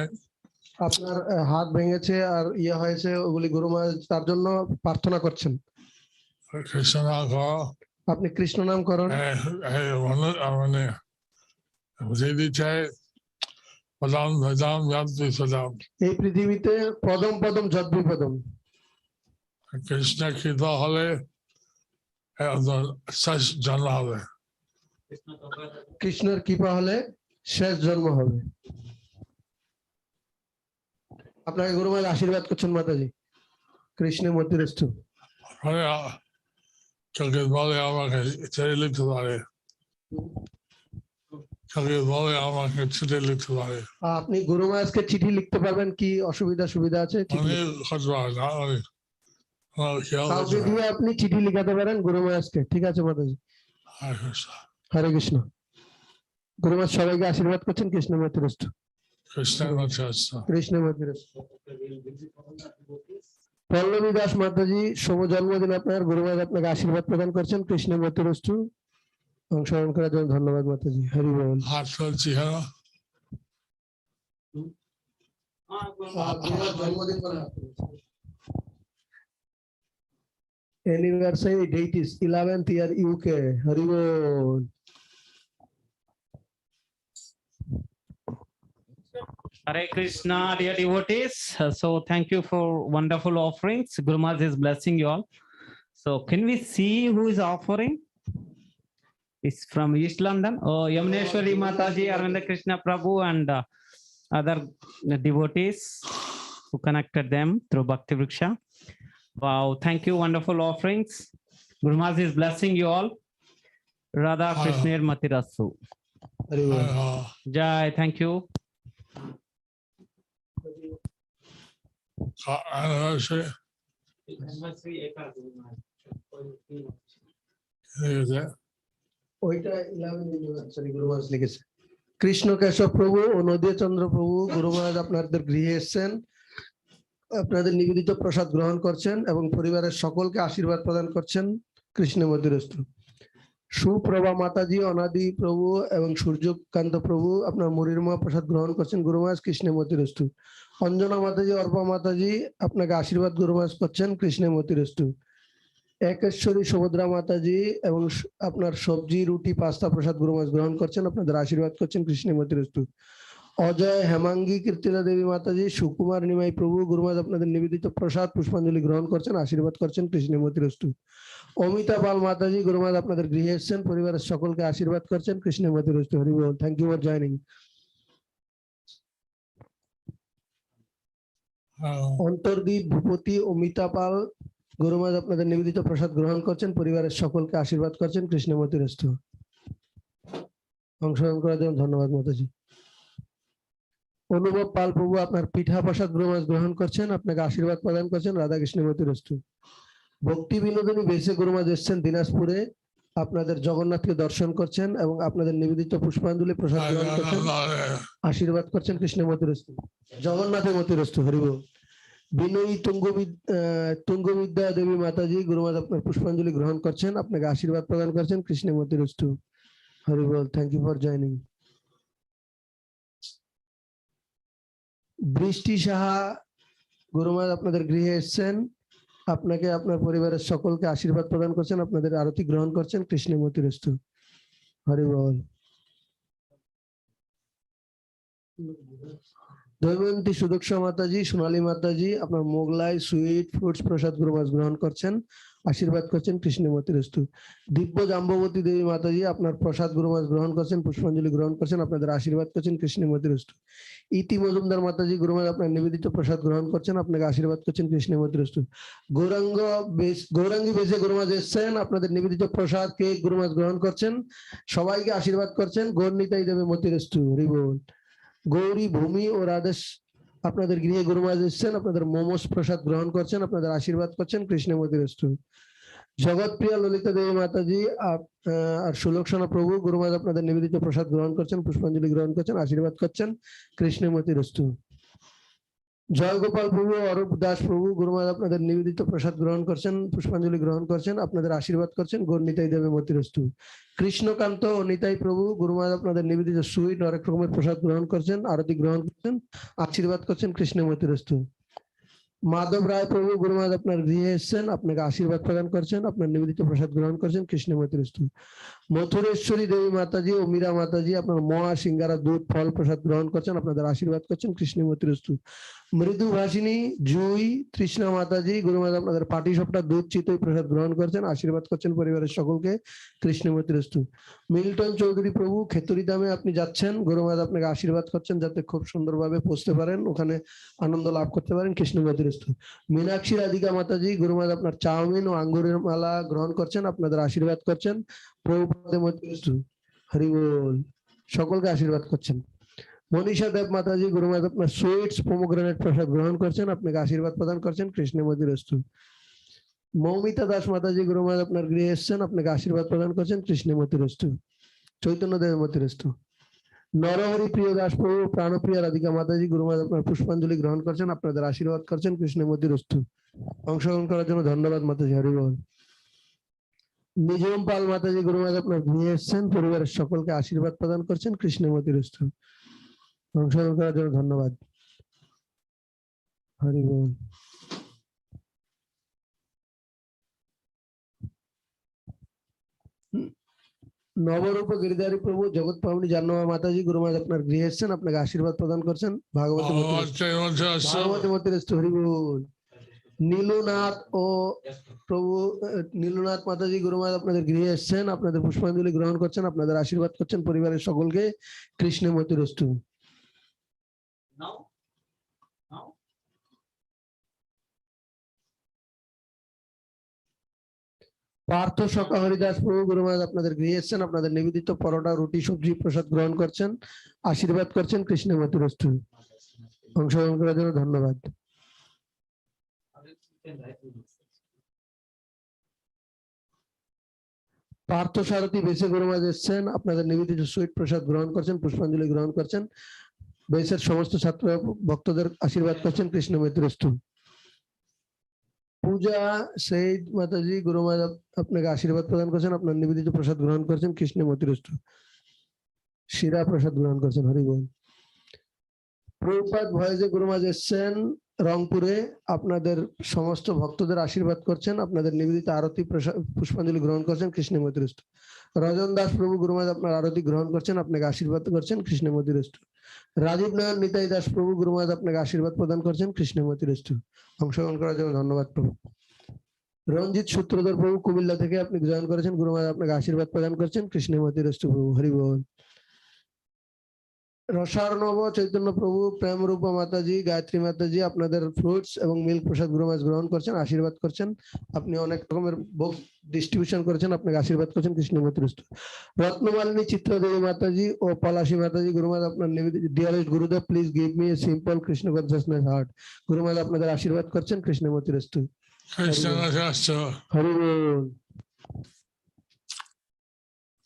আপনার হাত ভেঙেছে আর ইয়ে হয়েছে, ওগুলি গুরু মহারাজ তার জন্য প্রার্থনা করছেন। কৃষ্ণ নাম করো, আপনি কৃষ্ণ নাম করুন। মানে পদম ভজম যদ্বিপদম, এই পৃথিবীতে পদম পদম যদ্বিপদম, কৃষ্ণ কৃপা হলে শেষ জন্ম হবে। কৃষ্ণের কৃপা হলে শেষ জন্ম হবে। আপনাকে গুরু মহারাজ আশীর্বাদ করছেন মাতাজি, কৃষ্ণে মতিরস্তু। কাউকে বলে আমাকে ছেড়ে লিখতে পারে, কাউকে বলে আমাকে ছেড়ে লিখতে পারে। আপনি গুরু মহারাজকে চিঠি লিখতে পারবেন, কি অসুবিধা সুবিধা আছে? কাউকে দিয়ে আপনি চিঠি লিখাতে পারেন গুরু মহারাজকে, ঠিক আছে মাতাজি। হরে কৃষ্ণ। গুরু মহারাজ সবাইকে আশীর্বাদ করছেন কৃষ্ণ মতিরস্তু, কৃষ্ণ মতিরস্তু। পল্লবী দাস মাতাজি, শুভ জন্মদিন আপনার, গুরু মহারাজ আপনাকে আশীর্বাদ প্রদান করছেন কৃষ্ণ মতিরস্তু। অংশগ্রহণ করার জন্য ধন্যবাদ মাতাজি, হরি বল। হাত চলছি হ্যাঁ জন্মদিন anniversary date is 11th year UK, Hari ball. Hare Krishna, dear devotees. So thank you for wonderful offerings. Guru Maharaj is blessing you all. So can we see who is offering? It's from East London. Oh, Yamuneshwari Mataji, Arvind Krishna Prabhu, and other devotees who connected them through Bhakti Vriksha. Wow, thank you, wonderful offerings. Guru Maharaj is blessing you all. Radha Krishna Matirasu. Hari ball. Jai, thank you. anniversary ওইটা 11 anniversary গুরু মহারাজ লিখেছে। কৃষ্ণ কেশব প্রভু ও নদীয়া চন্দ্র প্রভু গুরু মহারাজ আপনাদের গৃহে এসেছেন, আপনাদের নিবেদিত প্রসাদ গ্রহণ করছেন এবং পরিবারের সকলকে আশীর্বাদ প্রদান করছেন কৃষ্ণ মতিরস্তু। সুপ্রভা মাতাজি, অনাদি প্রভু এবং সূর্যকান্ত প্রভু আপনার মরিরমা প্রসাদ গ্রহণ করছেন গুরু মহারাজ কৃষ্ণ মতিরস্তু। অঞ্জনা মাতাজি, অর্পা মাতাজি আপনাকে আশীর্বাদ গুরু মহারাজ করছেন কৃষ্ণ মতিরস্তু। একেশ্বরী সুভদ্রা মাতাজি এবং আপনার সবজি রুটি পাস্তা প্রসাদ গুরু মহারাজ গ্রহণ করছেন, আপনাদের আশীর্বাদ করছেন কৃষ্ণ মতিরস্তু। অজয় হেমাঙ্গী কীর্তিদা দেবী মাতাজি, সুকুমার নিমাই প্রভু গুরু মহারাজ আপনাদের নিবেদিত প্রসাদ পুষ্পাঞ্জলি গ্রহণ করছেন, আশীর্বাদ করছেন কৃষ্ণ মতিরস্তু। অমিতা পাল মাতাজি, গুরু মহারাজ আপনাদের গৃহে এসেছেন, পরিবারের সকলকে আশীর্বাদ করছেন কৃষ্ণ মতিরস্তু, হরি বল। Thank you for joining. Antardeep Bhupati Amita Pal, Guru মহারাজ আপনাদের নিবেদিত প্রসাদ গ্রহণ করছেন, পরিবারের সকলকে আশীর্বাদ করছেন কৃষ্ণ মতিরস্তু। অংশগ্রহণ করার জন্য ধন্যবাদ মাতাজি। অনুভব পাল প্রভু আপনার পিঠা প্রসাদ গুরু মহারাজ গ্রহণ করছেন, আপনাকে আশীর্বাদ প্রদান করছেন, রাধা কৃষ্ণ মতিরস্তু। ভক্তি বিনোদিনী বেশে গুরুমাজ এসছেন দিনাজপুরে, আপনাদের জগন্নাথকে দর্শন করছেন এবং আপনাদের নিবেদিত পুষ্পাঞ্জলি প্রসাদ গ্রহণ করছেন, আশীর্বাদ করছেন। কৃষ্ণের মতিরস্তু, জগন্নাথের মতিরস্তু, হরিব। বিনয়ী তুঙ্গবিদ্যা দেবী মাতাজি গুরুমাজ আপনার পুষ্পাঞ্জলি গ্রহণ করছেন, আপনাকে আশীর্বাদ প্রদান করছেন। কৃষ্ণের মতিরস্তু, হরিবল। Thank you for joining. Brishti Saha গুরুমাজ আপনাদের গৃহে এসছেন, আপনাকে আপনার পরিবারের সকলকে আশীর্বাদ প্রদান করছেন, আপনাদের আরতি গ্রহণ করছেন। কৃষ্ণের মতিরস্তু, হরিবল। দৈবন্তী সুদক্ষা মাতাজি, সোনালী মাতাজি আপনার মোগলাই সুইট ফ্রুটস প্রসাদ গুরুমাজ গ্রহণ করছেন, আশীর্বাদ করছেন। কৃষ্ণের মতিরস্তু। দিব্য জাম্ববতী দেবী মাতাজি আপনার প্রসাদ গুরুমাজ গ্রহণ করছেন, পুষ্পাঞ্জলি গ্রহণ করছেন, আপনাদের আশীর্বাদ করছেন। কৃষ্ণের মতিরস্তু। ইতি মজুমদার মাতাজি গুরুমাজ আপনার নিবেদিত প্রসাদ গ্রহণ করছেন, আপনাকে আশীর্বাদ করছেন। কৃষ্ণের মতিরস্তু। গৌরাঙ্গী বেশে গুরুমাজ এসছেন, আপনাদের নিবেদিত প্রসাদ কেক গুরুমাজ গ্রহণ করছেন, সবাইকে আশীর্বাদ করছেন। গৌরনীতাই দেবে মতিরস্তু, হরিবল। গৌরী ভূমি ও রাধেশ আপনাদের গৃহে গুরুমাজ এসছেন, আপনাদের মোমোস প্রসাদ গ্রহণ করছেন, আপনাদের আশীর্বাদ করছেন। কৃষ্ণের মতিরস্তু। জগৎপ্রিয়া ললিতা দেবী মাতাজি আর সুলক্ষণা প্রভু গুরুমাজ আপনাদের নিবেদিত প্রসাদ গ্রহণ করছেন, পুষ্পাঞ্জলি গ্রহণ করছেন, আশীর্বাদ করছেন। কৃষ্ণের মতিরস্তু। জয় গোপাল প্রভু অরূপ দাস প্রভু গুরুমাজ আপনাদের নিবেদিত প্রসাদ গ্রহণ করছেন, পুষ্পাঞ্জলি গ্রহণ করছেন, আপনাদের আশীর্বাদ করছেন। গৌরনীতাই দেবে মতিরস্তু। কৃষ্ণকান্ত ও নিতাই প্রভু গুরুমাজ আপনাদের নিবেদিত সুইট অনেক রকমের প্রসাদ গ্রহণ করছেন, আরতি গ্রহণ করছেন, আশীর্বাদ করছেন। কৃষ্ণের মতিরস্তু। মাধব রায় প্রভু গুরুমাজ আপনার গৃহে এসছেন, আপনাকে আশীর্বাদ প্রদান করছেন, আপনার নিবেদিত প্রসাদ গ্রহণ করছেন। কৃষ্ণের মতিরস্তু। মথুরেশ্বরী দেবী মাতাজি ও মীরা মাতাজি আপনার মহা সিঙ্গারা দুধ ফল প্রসাদ গ্রহণ করছেন, আপনাদের আশীর্বাদ করছেন। কৃষ্ণের মতিরস্তু। মৃদু ভাসিনী জুই তৃষ্ণা মাতাজি গুরুমাজ আপনাদের পাটি সপ্তাহ দুধ চিতই প্রসাদ গ্রহণ করছেন, আশীর্বাদ করছেন পরিবারের সকলকে। কৃষ্ণের মতিরস্তু। মিল্টন চৌধুরী প্রভু খেতুরি দামে আপনি যাচ্ছেন, গুরুমাজ আপনাকে আশীর্বাদ করছেন যাতে খুব সুন্দরভাবে পৌঁছতে পারেন, ওখানে আনন্দ লাভ করতে পারেন। কৃষ্ণের মতিরস্তু। মীনাক্ষী রাধিকা মাতাজি গুরুমাজ আপনার চাউমিন ও আঙ্গুরের মালা গ্রহণ করছেন, আপনাদের আশীর্বাদ করছেন। প্রভুপাদে মতিরস্তু, হরিবল। সকলকে আশীর্বাদ করছেন। মনীষা দেব মাতাজি গুরুমাজ আপনার সুইটস পোমোগ্রানেট প্রসাদ গ্রহণ করছেন, আপনাকে আশীর্বাদ প্রদান করছেন। কৃষ্ণের মতিরস্তু। মৌমিতা দাস মাতাজি গুরুমাজ আপনার গৃহে এসছেন, আপনাকে আশীর্বাদ প্রদান করছেন। কৃষ্ণের মতিরস্তু। চৈতন্য দেবের মতিরস্তু। নরহরি প্রিয় দাস প্রভু প্রাণপ্রিয়া রাধিকা মাতাজি গুরুমাজ আপনার পুষ্পাঞ্জলি গ্রহণ করছেন, আপনাদের আশীর্বাদ করছেন। কৃষ্ণের মতিরস্তু। অংশগ্রহণ করার জন্য ধন্যবাদ মাতাজি, হরিবল। নিজম পাল মাতাজি গুরুমাজ আপনার গৃহে এসছেন, পরিবারের সকলকে আশীর্বাদ প্রদান করছেন। কৃষ্ণের মতিরস্তু। অংশগ্রহণ করার জন্য ধন্যবাদ, হরিবল। নবরূপ গিরিধারী প্রভু জগৎ পাবনী জাহ্নবী মাতাজি গুরুমাজ আপনার গৃহে এসছেন, আপনাকে আশীর্বাদ প্রদান করছেন। ভাগবতী মতিরস্তু, হরিবল। নীলনাথ ও প্রভু নীলনাথ মাতাজি গুরুমাজ আপনাদের গৃহে এসছেন, আপনাদের পুষ্পাঞ্জলি গ্রহণ করছেন, আপনাদের আশীর্বাদ করছেন পরিবারের সকলকে। কৃষ্ণের মতিরস্তু। পার্থ সকা হরিদাস প্রভু গুরুমাজ আপনাদের গৃহে এসছেন, আপনাদের নিবেদিত পরোটা রুটি সবজি প্রসাদ গ্রহণ করছেন, আশীর্বাদ করছেন। কৃষ্ণের মতিরস্তু। অংশগ্রহণ করার জন্য ধন্যবাদ। পার্থ সারথী বেশে গুরুমাজ এসছেন, আপনাদের নিবেদিত সুইট প্রসাদ গ্রহণ করছেন, পুষ্পাঞ্জলি গ্রহণ করছেন, বেশের সমস্ত ছাত্র ভক্তদের আশীর্বাদ করছেন। কৃষ্ণ মতিরস্তু। পূজা শহীদ মাতাজি গুরুমাজ আপনাকে আশীর্বাদ প্রদান করছেন, আপনার নিবেদিত প্রসাদ গ্রহণ করছেন। কৃষ্ণ মতিরস্তু। শিরা প্রসাদ গ্রহণ করছেন, হরিবল। প্রভুপাদ ভয়েসে গুরুমাজ এসছেন রংপুরে, আপনাদের সমস্ত ভক্তদের আশীর্বাদ করছেন, আপনাদের নিবেদিত আরতি পুষ্পাঞ্জলি গ্রহণ করছেন। কৃষ্ণ মতিরস্তু। রজন দাস প্রভু গুরুমাজ আপনার আরতি গ্রহণ করছেন, আপনাকে আশীর্বাদ করছেন। কৃষ্ণ মতিরস্তু। রাজীব নারায়ণ নিতাই দাস প্রভু গুরুমাজ আপনাকে আশীর্বাদ প্রদান করছেন। কৃষ্ণ মতিরস্তু। অংশগ্রহণ করার জন্য ধন্যবাদ প্রভু। রঞ্জিত সূত্রধর প্রভু কুমিল্লা থেকে আপনি জয়েন করেছেন, গুরুমাজ আপনাকে আশীর্বাদ প্রদান করছেন। কৃষ্ণ মতিরস্তু প্রভু, হরিবল। রসার্ণব চৈতন্য প্রভু প্রেমরূপা মাতাজি গায়ত্রী মাতাজি আপনাদের ফ্রুটস এবং মিল্ক প্রসাদ গুরুমাজ গ্রহণ করছেন, আশীর্বাদ করছেন। আপনি অনেক রকমের বক্স ডিস্ট্রিবিউশন করেছেন, আপনাকে আশীর্বাদ করছেন। কৃষ্ণ মতিরস্তু। রত্নমালিনী চিত্রদেবী মাতাজি ও পলাশী মাতাজি গুরুমাজ আপনার নিবেদিত dearest Gurudev please give me a simple Krishna consciousness heart, গুরুমাজ আপনাদের আশীর্বাদ করছেন। কৃষ্ণ মতিরস্তু। Krishna Natasta. হরি বল।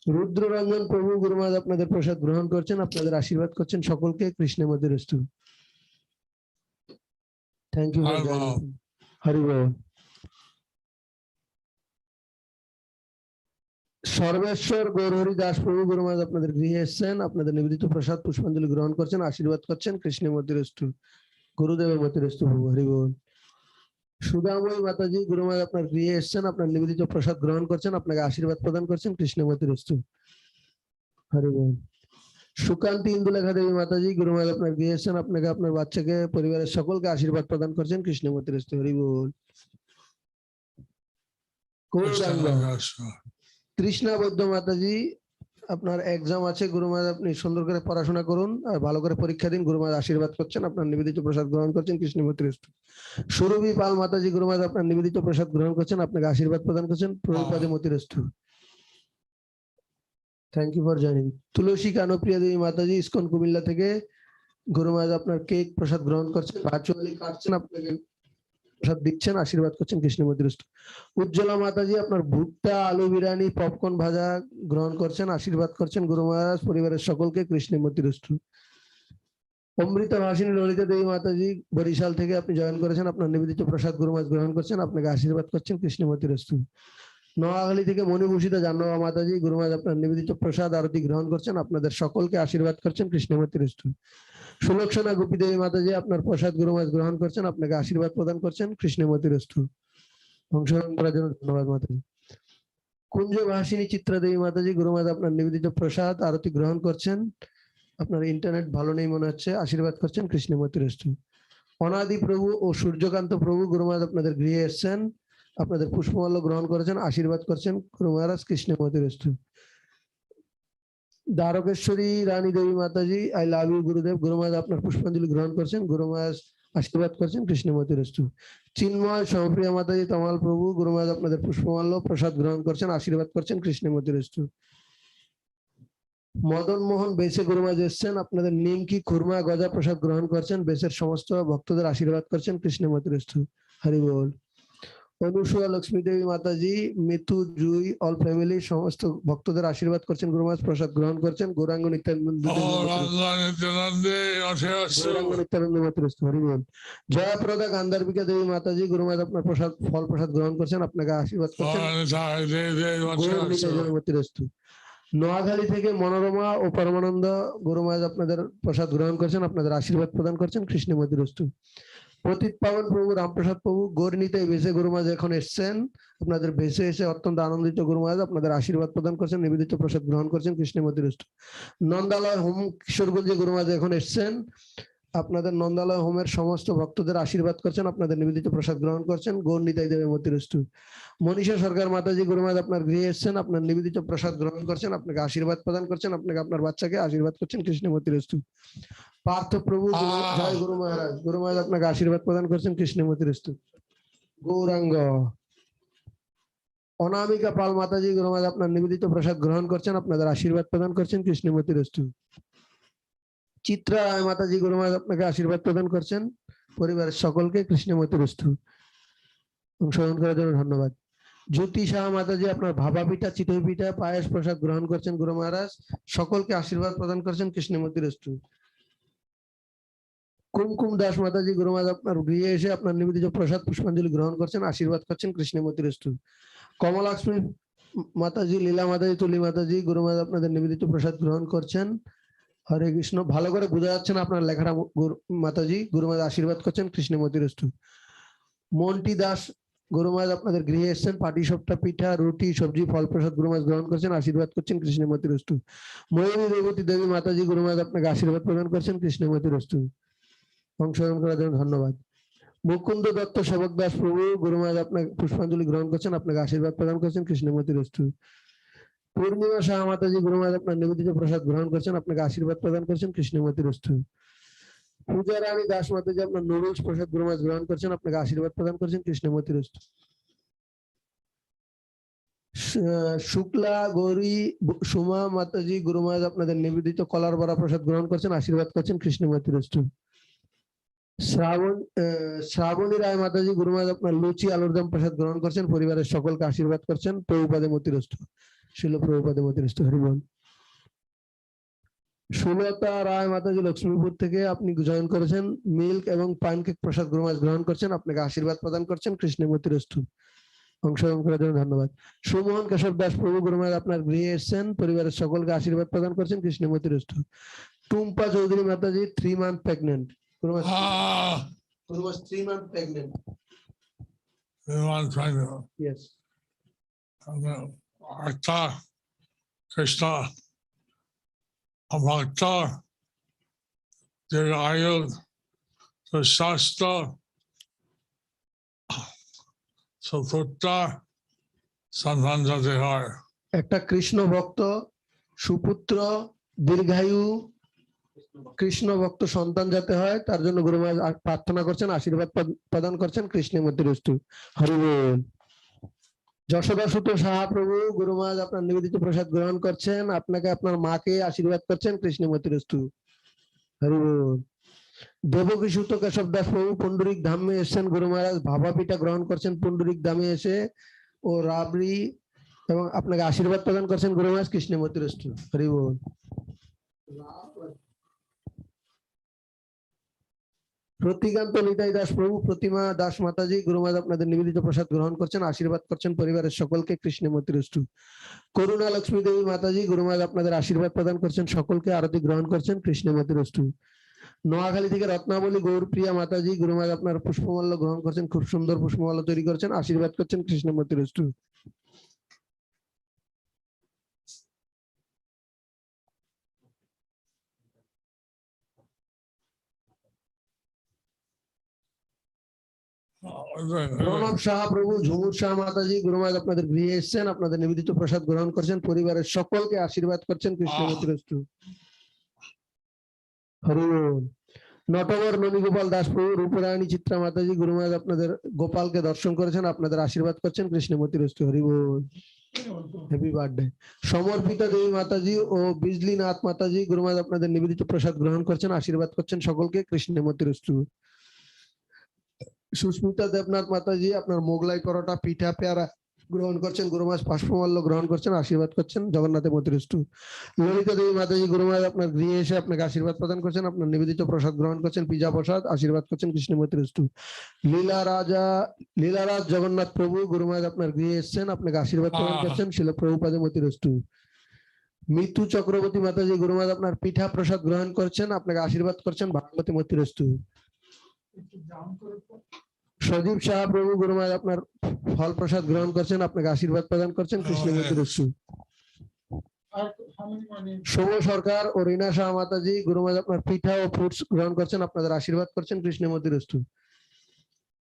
রুদ্ররঞ্জন প্রভু গুরু মহারাজ আপনাদের প্রসাদ গ্রহণ করছেন, আপনাদের আশীর্বাদ করছেন সকলকে। কৃষ্ণের মধ্যে রস্তু। Thank you. হরি বল। সর্বেশ্বর গৌরহরি দাস প্রভু গুরু মহারাজ আপনাদের গৃহে এসেছেন, আপনাদের নিবেদিত প্রসাদ পুষ্পাঞ্জলি গ্রহণ করছেন, আশীর্বাদ করছেন। কৃষ্ণের মধ্যে রস্তু। গুরুদেবের মধ্যে রস্তু প্রভু। হরি বল। সুদাময়ী মাতাজি গুরু মহারাজ আপনার গৃহে এসেছেন, আপনার নিবেদিত প্রসাদ গ্রহণ করছেন, আপনাকে আশীর্বাদ প্রদান করছেন। কৃষ্ণের মধ্যে রস্তু। হরি বল। সুকান্তি ইন্দুলেখা দেবী মাতাজি গুরু মহারাজ আপনার গৃহে এসেছেন, আপনাকে আপনার বাচ্চাকে পরিবারের সকলকে আশীর্বাদ প্রদান করছেন। কৃষ্ণের মধ্যে রস্তু। হরি বল। কৃষ্ণা বৈদ্য মাতাজি আপনার এক্সাম আছে, গুরু মহারাজ আপনি সুন্দর করে পড়াশোনা করুন আর ভালো করে পরীক্ষা দিন। গুরু মহারাজ আশীর্বাদ করছেন, আপনার নিবেদিত প্রসাদ গ্রহণ করছেন। কৃষ্ণ মূর্তি রস্তু। সুরভি পাল মাতাজি গুরু মহারাজ আপনার নিবেদিত প্রসাদ গ্রহণ করছেন, আপনাকে আশীর্বাদ প্রদান করছেন। প্রভুপাদে মতি রস্তু। Thank you for joining. Tulsi Kanpriya Devi Mataji ISKCON Comilla থেকে গুরু মহারাজ আপনার কেক প্রসাদ গ্রহণ করছেন, ভার্চুয়ালি কাটছেন, আপনাকে প্রসাদ দিচ্ছেন, আশীর্বাদ করছেন। কৃষ্ণ মূর্তি রস্তু। উজ্জ্বলা মাতাজি আপনার ভুট্টা আলু বিরিয়ানি পপকর্ন ভাজা গ্রহণ করছেন, আশীর্বাদ করছেন গুরু মহারাজ পরিবারের সকলকে। কৃষ্ণের মূর্তি রস্তু। অমৃতা ভাসিনী ললিতা দেবী মাতাজি বরিশাল থেকে আপনি জয়েন করেছেন, আপনার নিবেদিত প্রসাদ গুরু মহারাজ গ্রহণ করছেন, আপনাকে আশীর্বাদ করছেন। কৃষ্ণের মূর্তি রস্তু। নোয়াখালী থেকে মণিভূষিতা জাহ্নবা মাতাজি গুরু মহারাজ আপনার নিবেদিত প্রসাদ আরতি গ্রহণ করছেন, আপনাদের সকলকে আশীর্বাদ করছেন। কৃষ্ণের মূর্তি রস্তু। সুলক্ষণা গোপী দেবী মাতাজি আপনার প্রসাদ গুরু মহারাজ গ্রহণ করছেন, আপনাকে আশীর্বাদ প্রদান করছেন। কৃষ্ণের মূর্তি রস্তু। অংশগ্রহণ করার জন্য ধন্যবাদ মাতাজি। কুঞ্জ ভাসিনী চিত্রা দেবী মাতাজি গুরু মহারাজ আপনার নিবেদিত প্রসাদ আরতি গ্রহণ করছেন, আপনার ইন্টারনেট ভালো নেই মনে হচ্ছে, আশীর্বাদ করছেন। কৃষ্ণের মূর্তি রস্তু। অনাদি প্রভু ও সূর্যকান্ত প্রভু গুরু মহারাজ আপনাদের গৃহে এসেছেন, আপনাদের পুষ্পমাল্য গ্রহণ করেছেন, আশীর্বাদ করছেন গুরু মহারাজ। কৃষ্ণের মূর্তি রস্তু। দ্বারকেশ্বরী রানী দেবী মাতাজি আই লাভ ইউ গুরুদেব, গুরু মহারাজ আপনার পুষ্পাঞ্জলি গ্রহণ করছেন, গুরু মহারাজ আশীর্বাদ করছেন। কৃষ্ণ মূর্তি রস্তু। চিন্ময় সমপ্রিয়া মাতাজি তমাল প্রভু গুরু মহারাজ আপনাদের পুষ্পমাল্য প্রসাদ গ্রহণ করছেন, আশীর্বাদ করছেন। কৃষ্ণ মূর্তি রস্তু। মদন মোহন বেসে গুরু মহারাজ এসেছেন, আপনাদের নিমকি খুরমা গজা প্রসাদ গ্রহণ করছেন, বেসের সমস্ত ভক্তদের আশীর্বাদ করছেন। কৃষ্ণ মূর্তি রস্তু। হরি বল। অনুসুয়া লক্ষ্মী দেবী মাতাজি মিতু জুই অল ফ্যামিলি সমস্ত ভক্তদের আশীর্বাদ করছেন, গুরু মহারাজ প্রসাদ গ্রহণ করছেন। গৌরাঙ্গ নিত্যানন্দ হরি বল। জয়াপ্রদা গান্ধার্বিকা দেবী মাতাজি গুরু মহারাজ আপনার প্রসাদ ফল প্রসাদ গ্রহণ করছেন, আপনাকে আশীর্বাদ করছেন। নোয়াখালী থেকে মনোরমা ও পরমানন্দ গুরু মহারাজ আপনাদের প্রসাদ গ্রহণ করছেন, আপনাদের আশীর্বাদ প্রদান করছেন। কৃষ্ণ মূর্তি রস্তু। পতিত পাবন প্রভু রামপ্রসাদ প্রভু গৌরনীতে ভেসে গুরু মহারাজ এখন এসছেন, আপনাদের ভেসে এসে অত্যন্ত আনন্দিত গুরু মহারাজ আপনাদের আশীর্বাদ প্রদান করছেন, নিবেদিত প্রসাদ গ্রহণ করছেন। কৃষ্ণ মূর্তি রস্তু। নন্দালয় হোম কিশোরগঞ্জে গুরু মহারাজ এখন এসছেন, আপনাদের নন্দালয় হোমের সমস্ত ভক্তদের আশীর্বাদ করছেন, আপনাদের নিবেদিত প্রসাদ গ্রহণ করছেন। গৌরনীতাই দেবের মূর্তি রস্তু। মনীষা সরকার মাতাজি গুরু মহারাজ আপনার গৃহে এসছেন, আপনার নিবেদিত প্রসাদ গ্রহণ করছেন, আপনাকে আশীর্বাদ প্রদান করছেন, আপনাকে আপনার বাচ্চাকে আশীর্বাদ করছেন। কৃষ্ণ মূর্তি রস্তু। পার্থ প্রভু জয় গুরু মহারাজ, গুরু মহারাজ আপনাকে আশীর্বাদ প্রদান করছেন। কৃষ্ণ মূর্তি রস্তু। গৌরাঙ্গ। অনামিকা পাল মাতাজি গুরু মহারাজ আপনার নিবেদিত প্রসাদ গ্রহণ করছেন, আপনাদের আশীর্বাদ প্রদান করছেন। কৃষ্ণ মূর্তি রস্তু। চিত্রা রায় মাতাজি গুরু মহারাজ আপনাকে আশীর্বাদ প্রদান করছেন, পরিবারের সকলকে। কৃষ্ণ মূর্তি রস্তু। অংশগ্রহণ করার জন্য ধন্যবাদ। জ্যোতি শাহ মাতাজি আপনার ভাপা পিঠা চিতই পিঠা পায়েস প্রসাদ গ্রহণ করছেন, গুরু মহারাজ সকলকে আশীর্বাদ প্রদান করছেন। কৃষ্ণ মূর্তি রস্তু। কুমকুম দাস মাতাজি গুরু মহারাজ আপনার গৃহে এসে আপনার নিবেদিত প্রসাদ পুষ্পাঞ্জলি গ্রহণ করছেন, আশীর্বাদ করছেন। কৃষ্ণ মূর্তি রস্তু। কমলাক্ষ্মী মাতাজি লীলা মাতাজি তুলি মাতাজি গুরু মহারাজ আপনাদের নিবেদিত প্রসাদ গ্রহণ করছেন। হরে কৃষ্ণ। ভালো করে বোঝা যাচ্ছে না আপনার লেখাটা মাতাজি, গুরু মহারাজ আশীর্বাদ করছেন। কৃষ্ণ মূর্তি রস্তু। মন্টি দাস গুরু মহারাজ আপনাদের গৃহে এসেছেন, পাটি সপ্তা পিঠা রুটি সবজি ফল প্রসাদ গুরু মহারাজ গ্রহণ করছেন, আশীর্বাদ করছেন। কৃষ্ণ মূর্তি রস্তু। ময়ূরী রেবতী দেবী মাতাজি গুরু মহারাজ আপনাকে আশীর্বাদ প্রদান করছেন। কৃষ্ণ মূর্তি রস্তু। অংশগ্রহণ করার জন্য ধন্যবাদ। মুকুন্দ দত্ত সেবক দাস প্রভু গুরু মহারাজ আপনাকে পুষ্পাঞ্জলি গ্রহণ করছেন, আপনাকে আশীর্বাদ প্রদান করছেন। কৃষ্ণ মূর্তি রস্তু। পূর্ণিমা শাহ মাতাজি গুরু মহারাজ আপনার নিবেদিত প্রসাদ গ্রহণ করছেন, আপনাকে আশীর্বাদ প্রদান করছেন। কৃষ্ণ মূর্তি রস্তু। পূজা রানী দাস মাতাজি আপনার নুডলস প্রসাদ গুরু মহারাজ গ্রহণ করছেন, আপনাকে আশীর্বাদ প্রদান করছেন। কৃষ্ণ মূর্তি রস্তু। শুক্লা গৌরী সুমা মাতাজি গুরু মহারাজ আপনাদের নিবেদিত কলার বড়া প্রসাদ গ্রহণ করছেন, আশীর্বাদ করছেন। কৃষ্ণ মূর্তি রস্তু। শ্রাবণী রায় মাতাজি গুরু মহারাজ আপনার লুচি আলুর দম প্রসাদ গ্রহণ করছেন, পরিবারের সকলকে আশীর্বাদ করছেন, প্রভুপাদে মতিরস্তু, শিল প্রভুপাদে মতিরস্তু, হরি বল। সুলতা রায় মাতাজি লক্ষ্মীপুর থেকে আপনি জয়েন করেছেন, মিল্ক এবং প্যানকেক প্রসাদ গুরু মহারাজ গ্রহণ করছেন, আপনাকে আশীর্বাদ প্রদান করছেন, কৃষ্ণের মতিরস্তু, অংশগ্রহণ করার জন্য ধন্যবাদ। সুমোহন কেশব দাস প্রভু গুরু মহারাজ আপনার গৃহে এসেছেন, পরিবারের সকলকে আশীর্বাদ প্রদান করছেন, কৃষ্ণের মতিরস্তু। টুম্পা চৌধুরী মাতাজি 3 month pregnant, Guru Maharaj 3 month pregnant. You want to try to Yes. Artha Krishna Bhakta Dirayud Shasta Suputra Santan Jati হয়। একটা কৃষ্ণ ভক্ত সুপুত্র দীর্ঘায়ু কৃষ্ণ ভক্ত সন্তান যাতে হয় তার জন্য গুরু মহারাজ প্রার্থনা করছেন, আশীর্বাদ প্রদান করছেন, কৃষ্ণের মতিরস্তু, হরি বল। যশোদা সুত সাহা প্রভু গুরু মহারাজ আপনার নিবেদিত প্রসাদ গ্রহণ করছেন, আপনাকে আপনার মাকে আশীর্বাদ করছেন, কৃষ্ণের মতিরস্তু, হরি বল। দেবকী সুত কেশব দাস প্রভু পুণ্ডরিক ধামে এসেছেন, গুরু মহারাজ ভাবা পিঠা গ্রহণ করছেন পুণ্ডরিক ধামে এসে ও রাবড়ি, এবং আপনাকে আশীর্বাদ প্রদান করছেন, গুরু মহারাজ, কৃষ্ণের মতিরস্তু, হরি বল। প্রতিকান্ত নিতাই দাস প্রভু প্রতিমা দাস মাতাজি গুরু মহারাজ আপনাদের নিবেদিত প্রসাদ গ্রহণ করছেন, আশীর্বাদ করছেন, পরিবারের সকলকে, কৃষ্ণের মতিরস্তু। করুণা লক্ষ্মী দেবী মাতাজি গুরু মহারাজ আপনাদের আশীর্বাদ প্রদান করছেন, সকলকে আরতি গ্রহণ করছেন, কৃষ্ণের মতিরস্তু। নোয়াখালী থেকে রত্নাবলী গৌরপ্রিয়া মাতাজি গুরু মহারাজ আপনার পুষ্পমাল্য গ্রহণ করছেন, খুব সুন্দর পুষ্পমাল্য তৈরি করছেন, আশীর্বাদ করছেন, কৃষ্ণের মতিরস্তু। প্রণব শাহ প্রভু ঝুমুর শাহ মাতাজি গুরু মহারাজ আপনাদের গৃহে এসেছেন, আপনাদের নিবেদিত প্রসাদ গ্রহণ করছেন, পরিবারের সকলকে আশীর্বাদ করছেন, কৃষ্ণের মতিরস্তু, হরি বল। নটবর ননীগোপাল দাস প্রভু রূপরায়ণী চিত্রা মাতাজি গুরু মহারাজ আপনাদের গোপালকে দর্শন করেছেন, আপনাদের আশীর্বাদ করছেন, কৃষ্ণের মতিরস্তু, হরি বল। Happy birthday. সমর্পিতা দেবী মাতাজি ও বিজলি নাথ মাতাজি গুরু মহারাজ আপনাদের নিবেদিত প্রসাদ গ্রহণ করছেন, আশীর্বাদ করছেন সকলকে, কৃষ্ণের মতিরস্তু। সুস্মিতা দেবনাথ মাতাজি আপনার মোগলাই পরোটা পিঠা পেয়ারা গ্রহণ করছেন, গুরু মহারাজ পুষ্পমাল্য গ্রহণ করছেন, আশীর্বাদ করছেন, জগন্নাথের মতিরস্তু। ললিতা দেবী মাতাজি গুরু মহারাজ আপনার গৃহে এসে আপনাকে আশীর্বাদ প্রদান করছেন, আপনার নিবেদিত প্রসাদ গ্রহণ করছেন, পিজা প্রসাদ, আশীর্বাদ করছেন, কৃষ্ণের মতিরস্তু। লীলারাজ জগন্নাথ প্রভু গুরু মহারাজ আপনার গৃহে এসেছেন, আপনাকে আশীর্বাদ প্রদান করছেন, শিল প্রভুপাদে মতিরস্তু। মিতু চক্রবর্তী মাতাজি গুরু মহারাজ আপনার পিঠা প্রসাদ গ্রহণ করছেন, আপনাকে আশীর্বাদ করছেন, ভাগবতী মতিরস্তু। সজীব শাহ প্রভু গুরু মহারাজ আপনার ফল প্রসাদ গ্রহণ করছেন, আপনাকে আশীর্বাদ প্রদান করছেন, কৃষ্ণের মতিরস্তু। শুভ সরকার ও রীনা শাহ মাতাজি গুরু মহারাজ আপনার পিঠা ও ফ্রুটস গ্রহণ করছেন, আপনাদের আশীর্বাদ করছেন, কৃষ্ণের মতিরস্তু।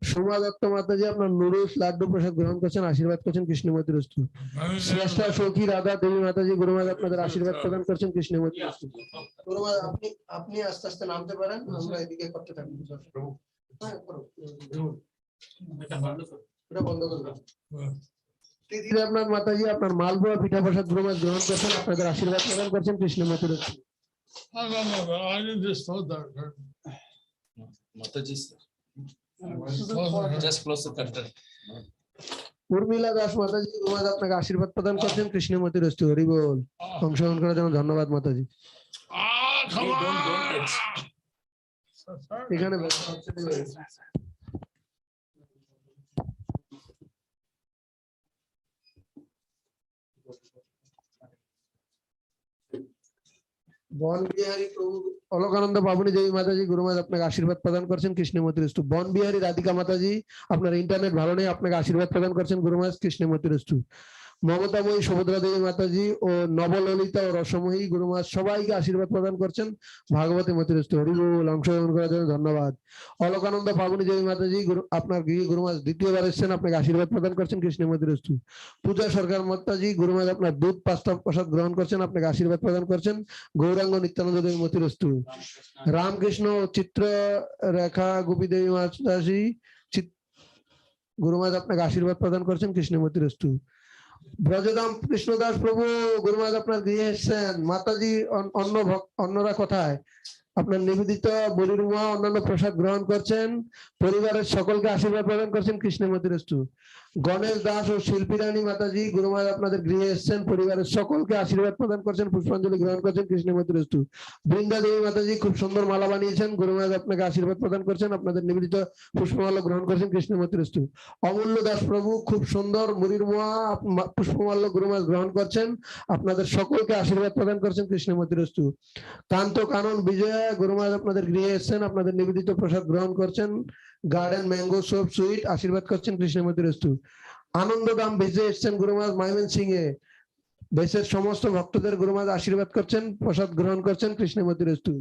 সোমা দত্ত মাতাজি আপনার নুডলস লাড্ডু প্রসাদ গ্রহণ করছেন, আশীর্বাদ করছেন, কৃষ্ণের মতিরস্তু। শ্রেষ্ঠা সখী রাধা দেবী মাতাজি গুরু মহারাজ আপনাদের আশীর্বাদ প্রদান করছেন, কৃষ্ণের মতিরস্তু। গুরু মহারাজ আপনি আস্তে আস্তে নামতে পারেন, আমরা এদিকে করতে থাকি। দেবনাথ মাতাজি আপনার মালপোয়া পিঠা প্রসাদ গুরু মহারাজ গ্রহণ করছেন, আপনাদের আশীর্বাদ প্রদান করছেন, কৃষ্ণের মতিরস্তু। I just told that. Mataji, just close the curtain. Urmila Das মাতাজি গুরু মহারাজ আপনাকে আশীর্বাদ প্রদান করছেন, কৃষ্ণের মতিরস্তু, হরি বল। অংশগ্রহণ করার জন্য ধন্যবাদ মাতাজি। Come on! এখানে বন বিহারী প্রভু অলকানন্দ বাবুনি দেবী মাতাজি গুরু মহারাজ আপনাকে আশীর্বাদ প্রদান করছেন, কৃষ্ণের মতিরস্তু। বন বিহারী রাধিকা মাতাজি আপনার ইন্টারনেট ভালো নেই, আপনাকে আশীর্বাদ প্রদান করছেন, গুরু মহারাজ, কৃষ্ণের মতিরস্তু। মমতাময়ী সুভদ্রা দেবী মাতাজি ও নবললিতা ও রসময়ী গুরু মহারাজ সবাইকে আশীর্বাদ প্রদান করছেন, ভাগবতী মতিরস্তু, হরি বল। অংশগ্রহণ করার জন্য ধন্যবাদ। অলকানন্দ বাবুনি দেবী মাতাজি আপনার গৃহে গুরু মহারাজ দ্বিতীয়বার এসেছেন, আপনাকে আশীর্বাদ প্রদান করছেন, কৃষ্ণের মতিরস্তু। পূজা সরকার মাতাজি গুরু মহারাজ আপনার দুধ পাস্তা প্রসাদ গ্রহণ করছেন, আপনাকে আশীর্বাদ প্রদান করছেন, গৌরাঙ্গ নিত্যানন্দ দেবী মতিরস্তু। রামকৃষ্ণ চিত্র রেখা গোপী দেবী মাতাজি গুরু মহারাজ আপনাকে আশীর্বাদ প্রদান করছেন, কৃষ্ণের মতিরস্তু। ব্রজধাম কৃষ্ণদাস প্রভু গুরু মহারাজ আপনার গৃহে এসেছেন, মাতাজি অন্যরা কোথায়? আপনার নিবেদিত বলির উমা অন্যান্য প্রসাদ গ্রহণ করছেন, পরিবারের সকলকে আশীর্বাদ প্রদান করছেন, কৃষ্ণের মতিরস্তু। গণেশ দাস ও শিল্পী রানী মাতাজি গুরু মহারাজ আপনাদের গৃহে এসেছেন, পরিবারের সকলকে আশীর্বাদ প্রদান করছেন, পুষ্পাঞ্জলি গ্রহণ করছেন, কৃষ্ণের মতিরস্তু। বৃন্দা দেবী মাতাজি খুব সুন্দর মালা বানিয়েছেন, গুরু মহারাজ আপনাকে আশীর্বাদ প্রদান করছেন, আপনাদের নিবেদিত পুষ্পমাল্য গ্রহণ করছেন, কৃষ্ণের মতিরস্তু। অমূল্য দাস প্রভু খুব সুন্দর মুড়ির মোয়া পুষ্পমাল্য গুরু মহারাজ গ্রহণ করছেন, আপনাদের সকলকে আশীর্বাদ প্রদান করছেন, কৃষ্ণের মতিরস্তু। কান্ত কানন বিজয়া গুরু মহারাজ আপনাদের গৃহে এসেছেন, আপনাদের নিবেদিত প্রসাদ গ্রহণ করছেন, গার্ডেন ম্যাঙ্গো সোপ সুইট আশীর্বাদ করছেন, কৃষ্ণের মতিরস্তু। আনন্দধাম বেঁচে এসেছেন গুরু মহারাজ মাইমেন সিং এ, দেশের সমস্ত ভক্তদের গুরু মহারাজ আশীর্বাদ করছেন, প্রসাদ গ্রহণ করছেন, কৃষ্ণের মতিরস্তু।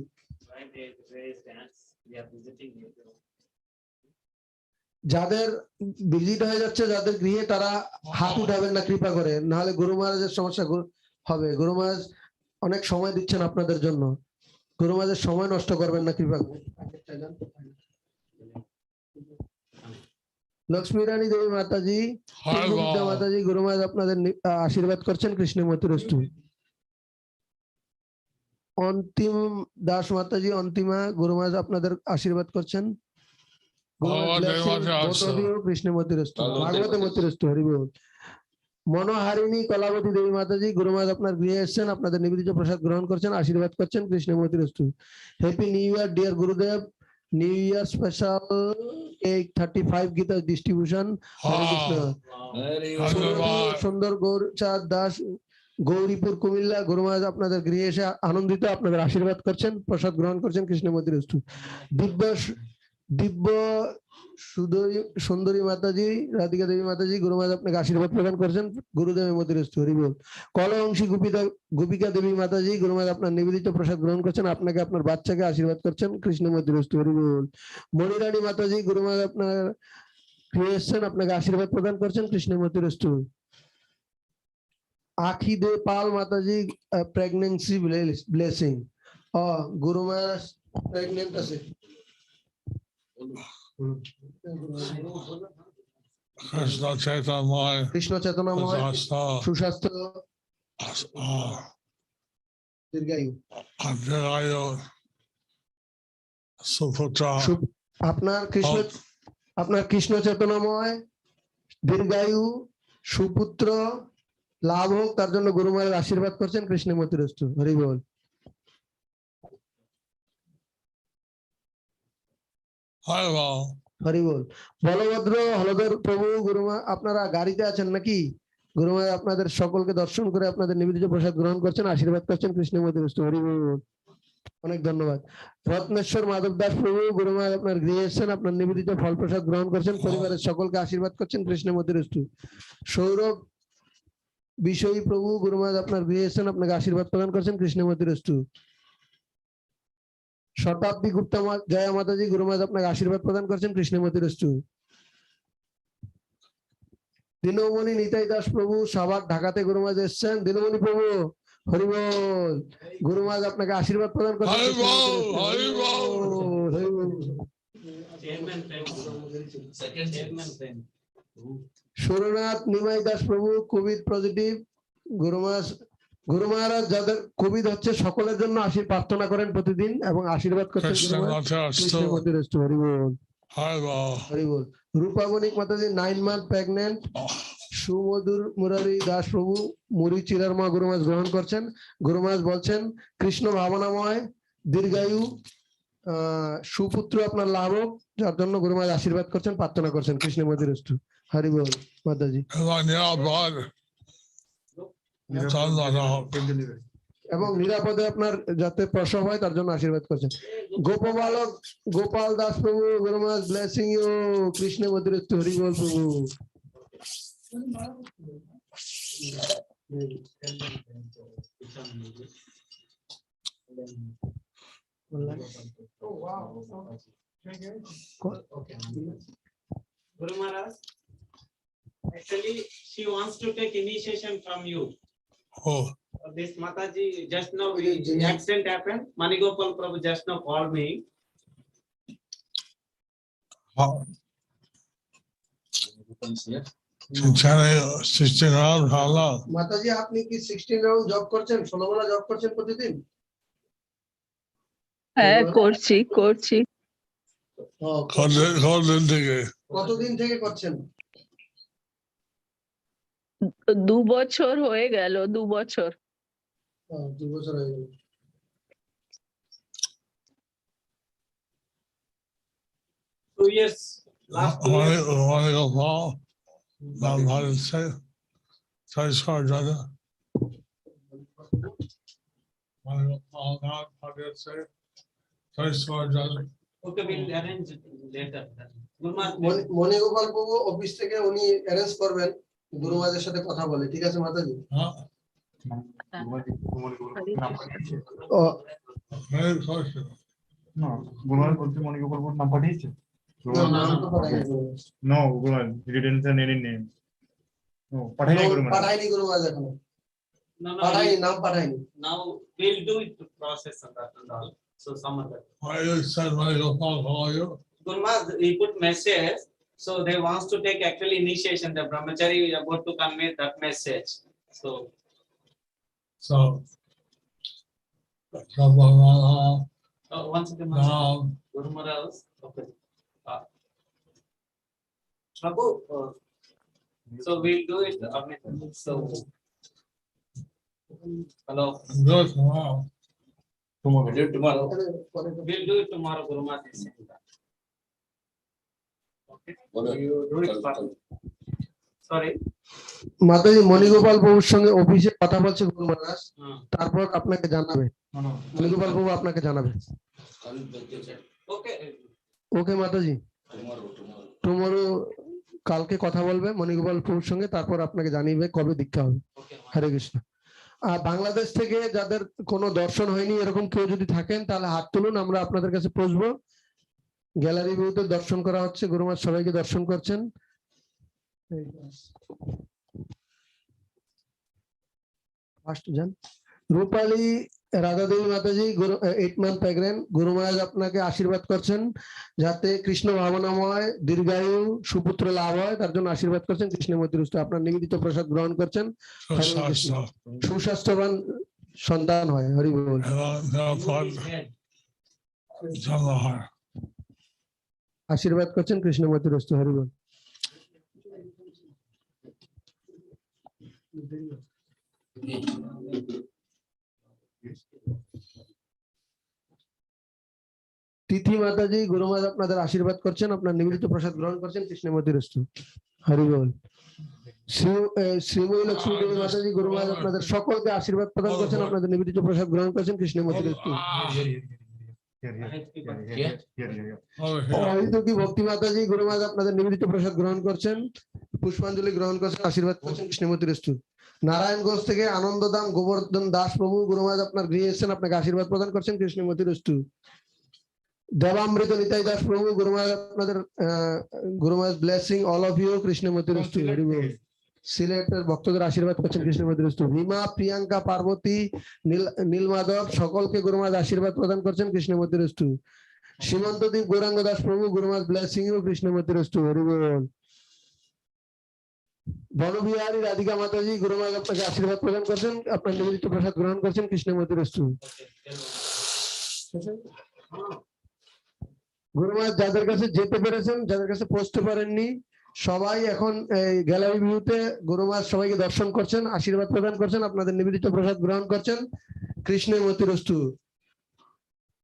যাদের ভিজিট হয়ে যাচ্ছে যাদের গৃহে তারা হাত উঠাবেন না কৃপা করে, নাহলে গুরু মহারাজের সমস্যা হবে। গুরু মহারাজ অনেক সময় দিচ্ছেন আপনাদের জন্য, গুরু মহারাজের সময় নষ্ট করবেন না কৃপা করে। লক্ষ্মী রানী দেবী মাতাজি মাতাজি গুরু মহারাজ আপনাদের আশীর্বাদ করছেন, কৃষ্ণের মতিরস্তু। অন্তিম দাস মাতাজি অন্তিমা গুরু মহারাজ আপনাদের আশীর্বাদ করছেন, কৃষ্ণের মতিরস্তু। ভাগবত মতিরস্তু হরি বল। মনোহারিণী কলাবতী দেবী মাতাজি গুরু মহারাজ আপনার গৃহে এসেছেন, আপনাদের নিবেদিত প্রসাদ গ্রহণ করছেন, আশীর্বাদ করছেন, কৃষ্ণের মতিরস্তু। হ্যাপি নিউ ইয়ার ডিয়ার গুরুদেব, new year special 35 Gita distribution. Hare Krishna. সুন্দর গৌরচাঁদ দাস গৌরীপুর কুমিল্লা গুরু মহারাজ আপনাদের গৃহে এসে আনন্দিত, আপনাদের আশীর্বাদ করছেন, প্রসাদ গ্রহণ করছেন, কৃষ্ণের মতিরস্তু। দিব্য সুন্দরী মাতাজি রাধিকা দেবী মাতাজি গুরু মহারাজ আপনাকে আশীর্বাদ প্রদান করছেন, গুরুদেবের মতিরস্তু হরি বল। কলহংসী গোপিকা দেবী মাতাজি গুরু মহারাজ আপনার নিবেদিত প্রসাদ গ্রহণ করছেন, আপনাকে আপনার বাচ্চাকে আশীর্বাদ করছেন, কৃষ্ণের মতিরস্তু হরি বল। মণিরানী মাতাজি গুরু মহারাজ আপনার গৃহে এসেছেন, আপনাকে আশীর্বাদ প্রদান করছেন, কৃষ্ণের মতিরস্তু। আখি দে পাল মাতাজি প্রেগনেন্সি ব্লেসিং। গুরু মহারাজ প্রেগনেন্ট আছে। কৃষ্ণ চেতনাময় সুস্বাস্থ্য দীর্ঘায়ু আপনার কৃষ্ণ চেতনাময় দীর্ঘায়ু সুপুত্র লাভ হোক, তার জন্য গুরু মহারাজ আশীর্বাদ করছেন, কৃষ্ণের মতিরস্তু হরি বল। হরি বল। বলভদ্র হলধর প্রভু গুরু আপনারা গাড়িতে আছেন নাকি? গুরু মহারাজ আপনাদের সকলকে দর্শন করে আপনাদের নিবেদিত প্রসাদ গ্রহণ করছেন, আশীর্বাদ করছেন, কৃষ্ণের মতিরস্তু হরি বল। অনেক ধন্যবাদ। রত্নেশ্বর মাধব দাস প্রভু গুরু মহারাজ আপনার গৃহে এসেছেন, আপনার নিবেদিত ফল প্রসাদ গ্রহণ করছেন, পরিবারের সকলকে আশীর্বাদ করছেন, কৃষ্ণের মতিরস্তু। সৌরভ বিষয়ী প্রভু গুরু মহারাজ আপনার গৃহে এসেছেন, আপনাকে আশীর্বাদ প্রদান করছেন, কৃষ্ণের মতিরস্তু। শতাব্দী গুপ্তা জয়া মাতাজি গুরু মহারাজ আপনাকে আশীর্বাদ প্রদান করছেন, কৃষ্ণের মতিরস্তু। দিনমণি নিতাই দাস প্রভু সাভার ঢাকাতে গুরু মহারাজ এসেছেন, দিনমণি প্রভু হরি বল। গুরু মহারাজ আপনাকে আশীর্বাদ প্রদান করছেন, সুরনাথ নিমাই দাস প্রভু কোভিড পজিটিভ গুরু মহারাজ যাদের কোভিড হচ্ছে সকলের জন্য প্রার্থনা করেন প্রতিদিন এবং আশীর্বাদ করছেন, হরি বল হরি বল। রূপামণিক মাতাজি 9 মান্থ প্রেগনেন্ট সুমধুর মুরারি দাস প্রভু মুড়ি চিরার মা গুরু মহারাজ গ্রহণ করছেন, গুরু মহারাজ বলছেন কৃষ্ণ ভাবনাময় দীর্ঘায়ু সুপুত্র আপনার লাভ হোক, যার জন্য গুরু মহারাজ আশীর্বাদ করছেন, প্রার্থনা করছেন, কৃষ্ণের মতিরস্তু হরি বল। মাতাজি এবং নিরাপদে আপনার যাতে প্রসব হয় তার জন্য আশীর্বাদ করছেন। গোপবালক গোপাল দাস প্রভু গুরু মহারাজ ব্লেসিং ইউ, কৃষ্ণের মতিরস্তু হরি বল প্রভু। Guru Maharaj, actually she wants to take initiation from you. Oh. This Mataji just now accident happened. Manigopal Prabhu just now called me. মাতাজি আপনি কি 16 রাউন্ড জব করছেন, 16 বেলা জব করছেন প্রতিদিন? হ্যাঁ করছি করছি। কতদিন থেকে? কতদিন থেকে করছেন? 2 বছর হয়ে গেল, 2 বছর। 2 বছর হয়ে গেল। Last 2 years. Want to go fall? Not how to say. Sorry, sorry, brother. Want to go fall? Not how to say. Sorry, sorry, brother. Okay, we'll arrange it later. মণিগোপাল প্রভু অফিস থেকে উনি অ্যারেঞ্জ করবেন গুরু মহারাজের সাথে কথা বলে, ঠিক আছে মাতাজি? Huh? ও Very question. No, Gurman বলতে মণিগোপাল প্রভুর নাম পাঠিয়েছে? নাম তো পাঠায়নি গুরু মহারাজ। No, Gurman, he didn't send any name. No, পাঠায়নি গুরুমান। পাঠায়নি গুরু মহারাজ এখনো। No, পাঠায়নি, নাম পাঠায়নি। now we'll do it to process and that and all. So some other. Why you said want to go fall? How are you? Gurma, he put message, so they wants to take actually initiation. The brahmachari is about to convey that message. So So. once again, Guru Maharaj. Okay. Prabhu, so we'll do it. So hello. Do it tomorrow. We'll do it tomorrow. We'll do it tomorrow, Guru Maharaj is saying that. Okay. You do it first. Sorry. মাতাজি মণিগোপাল প্রভুর সঙ্গে অফিসে কথা বলছে গুরু মহারাজ, তারপর আপনাকে জানাবে। মণিগোপাল প্রভু আপনাকে জানাবে। Okay. ওকে মাতাজি, টুমরো কালকে কথা বলবে মণিগোপাল প্রভুর সঙ্গে, তারপর আপনাকে জানিয়ে কবে দীক্ষা হবে। হরে কৃষ্ণ। আর বাংলাদেশ থেকে যাদের কোনো দর্শন হয়নি এরকম কেউ যদি থাকেন তাহলে হাত তুলুন, আমরা আপনাদের কাছে পৌঁছবো। গ্যালারি ভিউতে দর্শন করা হচ্ছে, গুরু মহারাজ সবাইকে দর্শন করছেন। রূপালী রাধা দেবী মাতাজি 8 মান্থ প্রেগনেন্ট, গুরু মহারাজ আপনাকে আশীর্বাদ করছেন যাতে কৃষ্ণ ভাবনাময় দীর্ঘায়ু সুপুত্র লাভ হয়, তার জন্য আশীর্বাদ করছেন। কৃষ্ণমূর্তি রুষ্ট আপনার নিবেদিত প্রসাদ গ্রহণ করছেন, সুস্বাস্থ্যবান সন্তান হয়। হরি বল। আশীর্বাদ করছেন কৃষ্ণমূর্তি রুষ্ট। হরি বল। তিথি মাতাজি গুরু মহারাজ আপনাদের আশীর্বাদ করছেন, আপনার নিবেদিত প্রসাদ গ্রহণ করছেন। কৃষ্ণমূর্তি রস্তু। হরি বল। শ্রীময়ী লক্ষ্মী দেবী মাতাজি গুরু মহারাজ আপনাদের সকলকে আশীর্বাদ প্রদান করছেন, আপনাদের নিবেদিত প্রসাদ গ্রহণ করছেন। কৃষ্ণমূর্তি রস্তু। অহিতুকি ভক্তি মাতাজি গুরু মহারাজ আপনাদের নিবেদিত প্রসাদ গ্রহণ করছেন, পুষ্পাঞ্জলি গ্রহণ করছেন, আশীর্বাদ করছেন। কৃষ্ণমূর্তি রস্তু। নারায়ণগঞ্জ থেকে আনন্দদাম গোবর্ধন দাস প্রভু গুরু মহারাজ আপনার গৃহে এসেছেন, আপনাকে আশীর্বাদ প্রদান করছেন। কৃষ্ণমূর্তি রস্তু। দেবামৃত নিতাই দাস প্রভু গুরু মহারাজ আপনাদের গুরু মহারাজ ব্লেসিং অল অফ ইউ। কৃষ্ণমূর্তি রস্তু। হরি বল। সিলেটের ভক্তদের আশীর্বাদ করছেন। কৃষ্ণমূর্তি রস্তু। ভীমা প্রিয়াঙ্কা পার্বতী নীলমাধব সকলকে গুরু মহারাজ আশীর্বাদ প্রদান করছেন। কৃষ্ণমূর্তি রস্তু। সীমন্তদ্বীপ গৌরাঙ্গ দাস প্রভু গুরু মহারাজ ব্লেসিং ইউ। কৃষ্ণমূর্তি রস্তু। হরি বল। বনবিহারী রাধিকা মাতাজি গুরু মহারাজ আপনাকে আশীর্বাদ প্রদান করছেন, আপনার নিবেদিত প্রসাদ গ্রহণ করছেন। কৃষ্ণমূর্তি রস্তু। গুরু মহারাজ যাদের কাছে যেতে পেরেছেন, যাদের কাছে পৌঁছতে পারেননি, সবাই এখন গ্যালারি ভিউতে গুরু মহারাজ সবাইকে দর্শন করছেন, আশীর্বাদ প্রদান করছেন, আপনাদের নিবেদিত প্রসাদ গ্রহণ করছেন। কৃষ্ণমূর্তি রস্তু।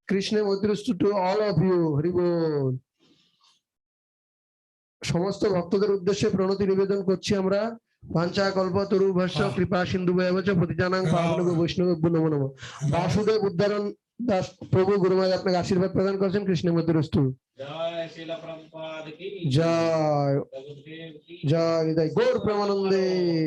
কৃষ্ণমূর্তি রস্তু to all of you. Hari বল। সমস্ত ভক্তদের উদ্দেশ্যে প্রণতি নিবেদন করছি আমরা। পাঞ্চা কল্পতরু ভাষ্য কৃপা সিন্ধু বৈবচ পতিতানাং পাবনগ বৈষ্ণবেভ্যো নমো নমঃ। বাসুদেব উদ্ধারণ দাস প্রভু গুরু মহারাজ আপনাকে আশীর্বাদ প্রদান করছেন। কৃষ্ণমূর্তি রস্তু। জয় শ্রীল প্রভুপাদ কি জয় জয় নিতাই গৌর প্রেমানন্দে।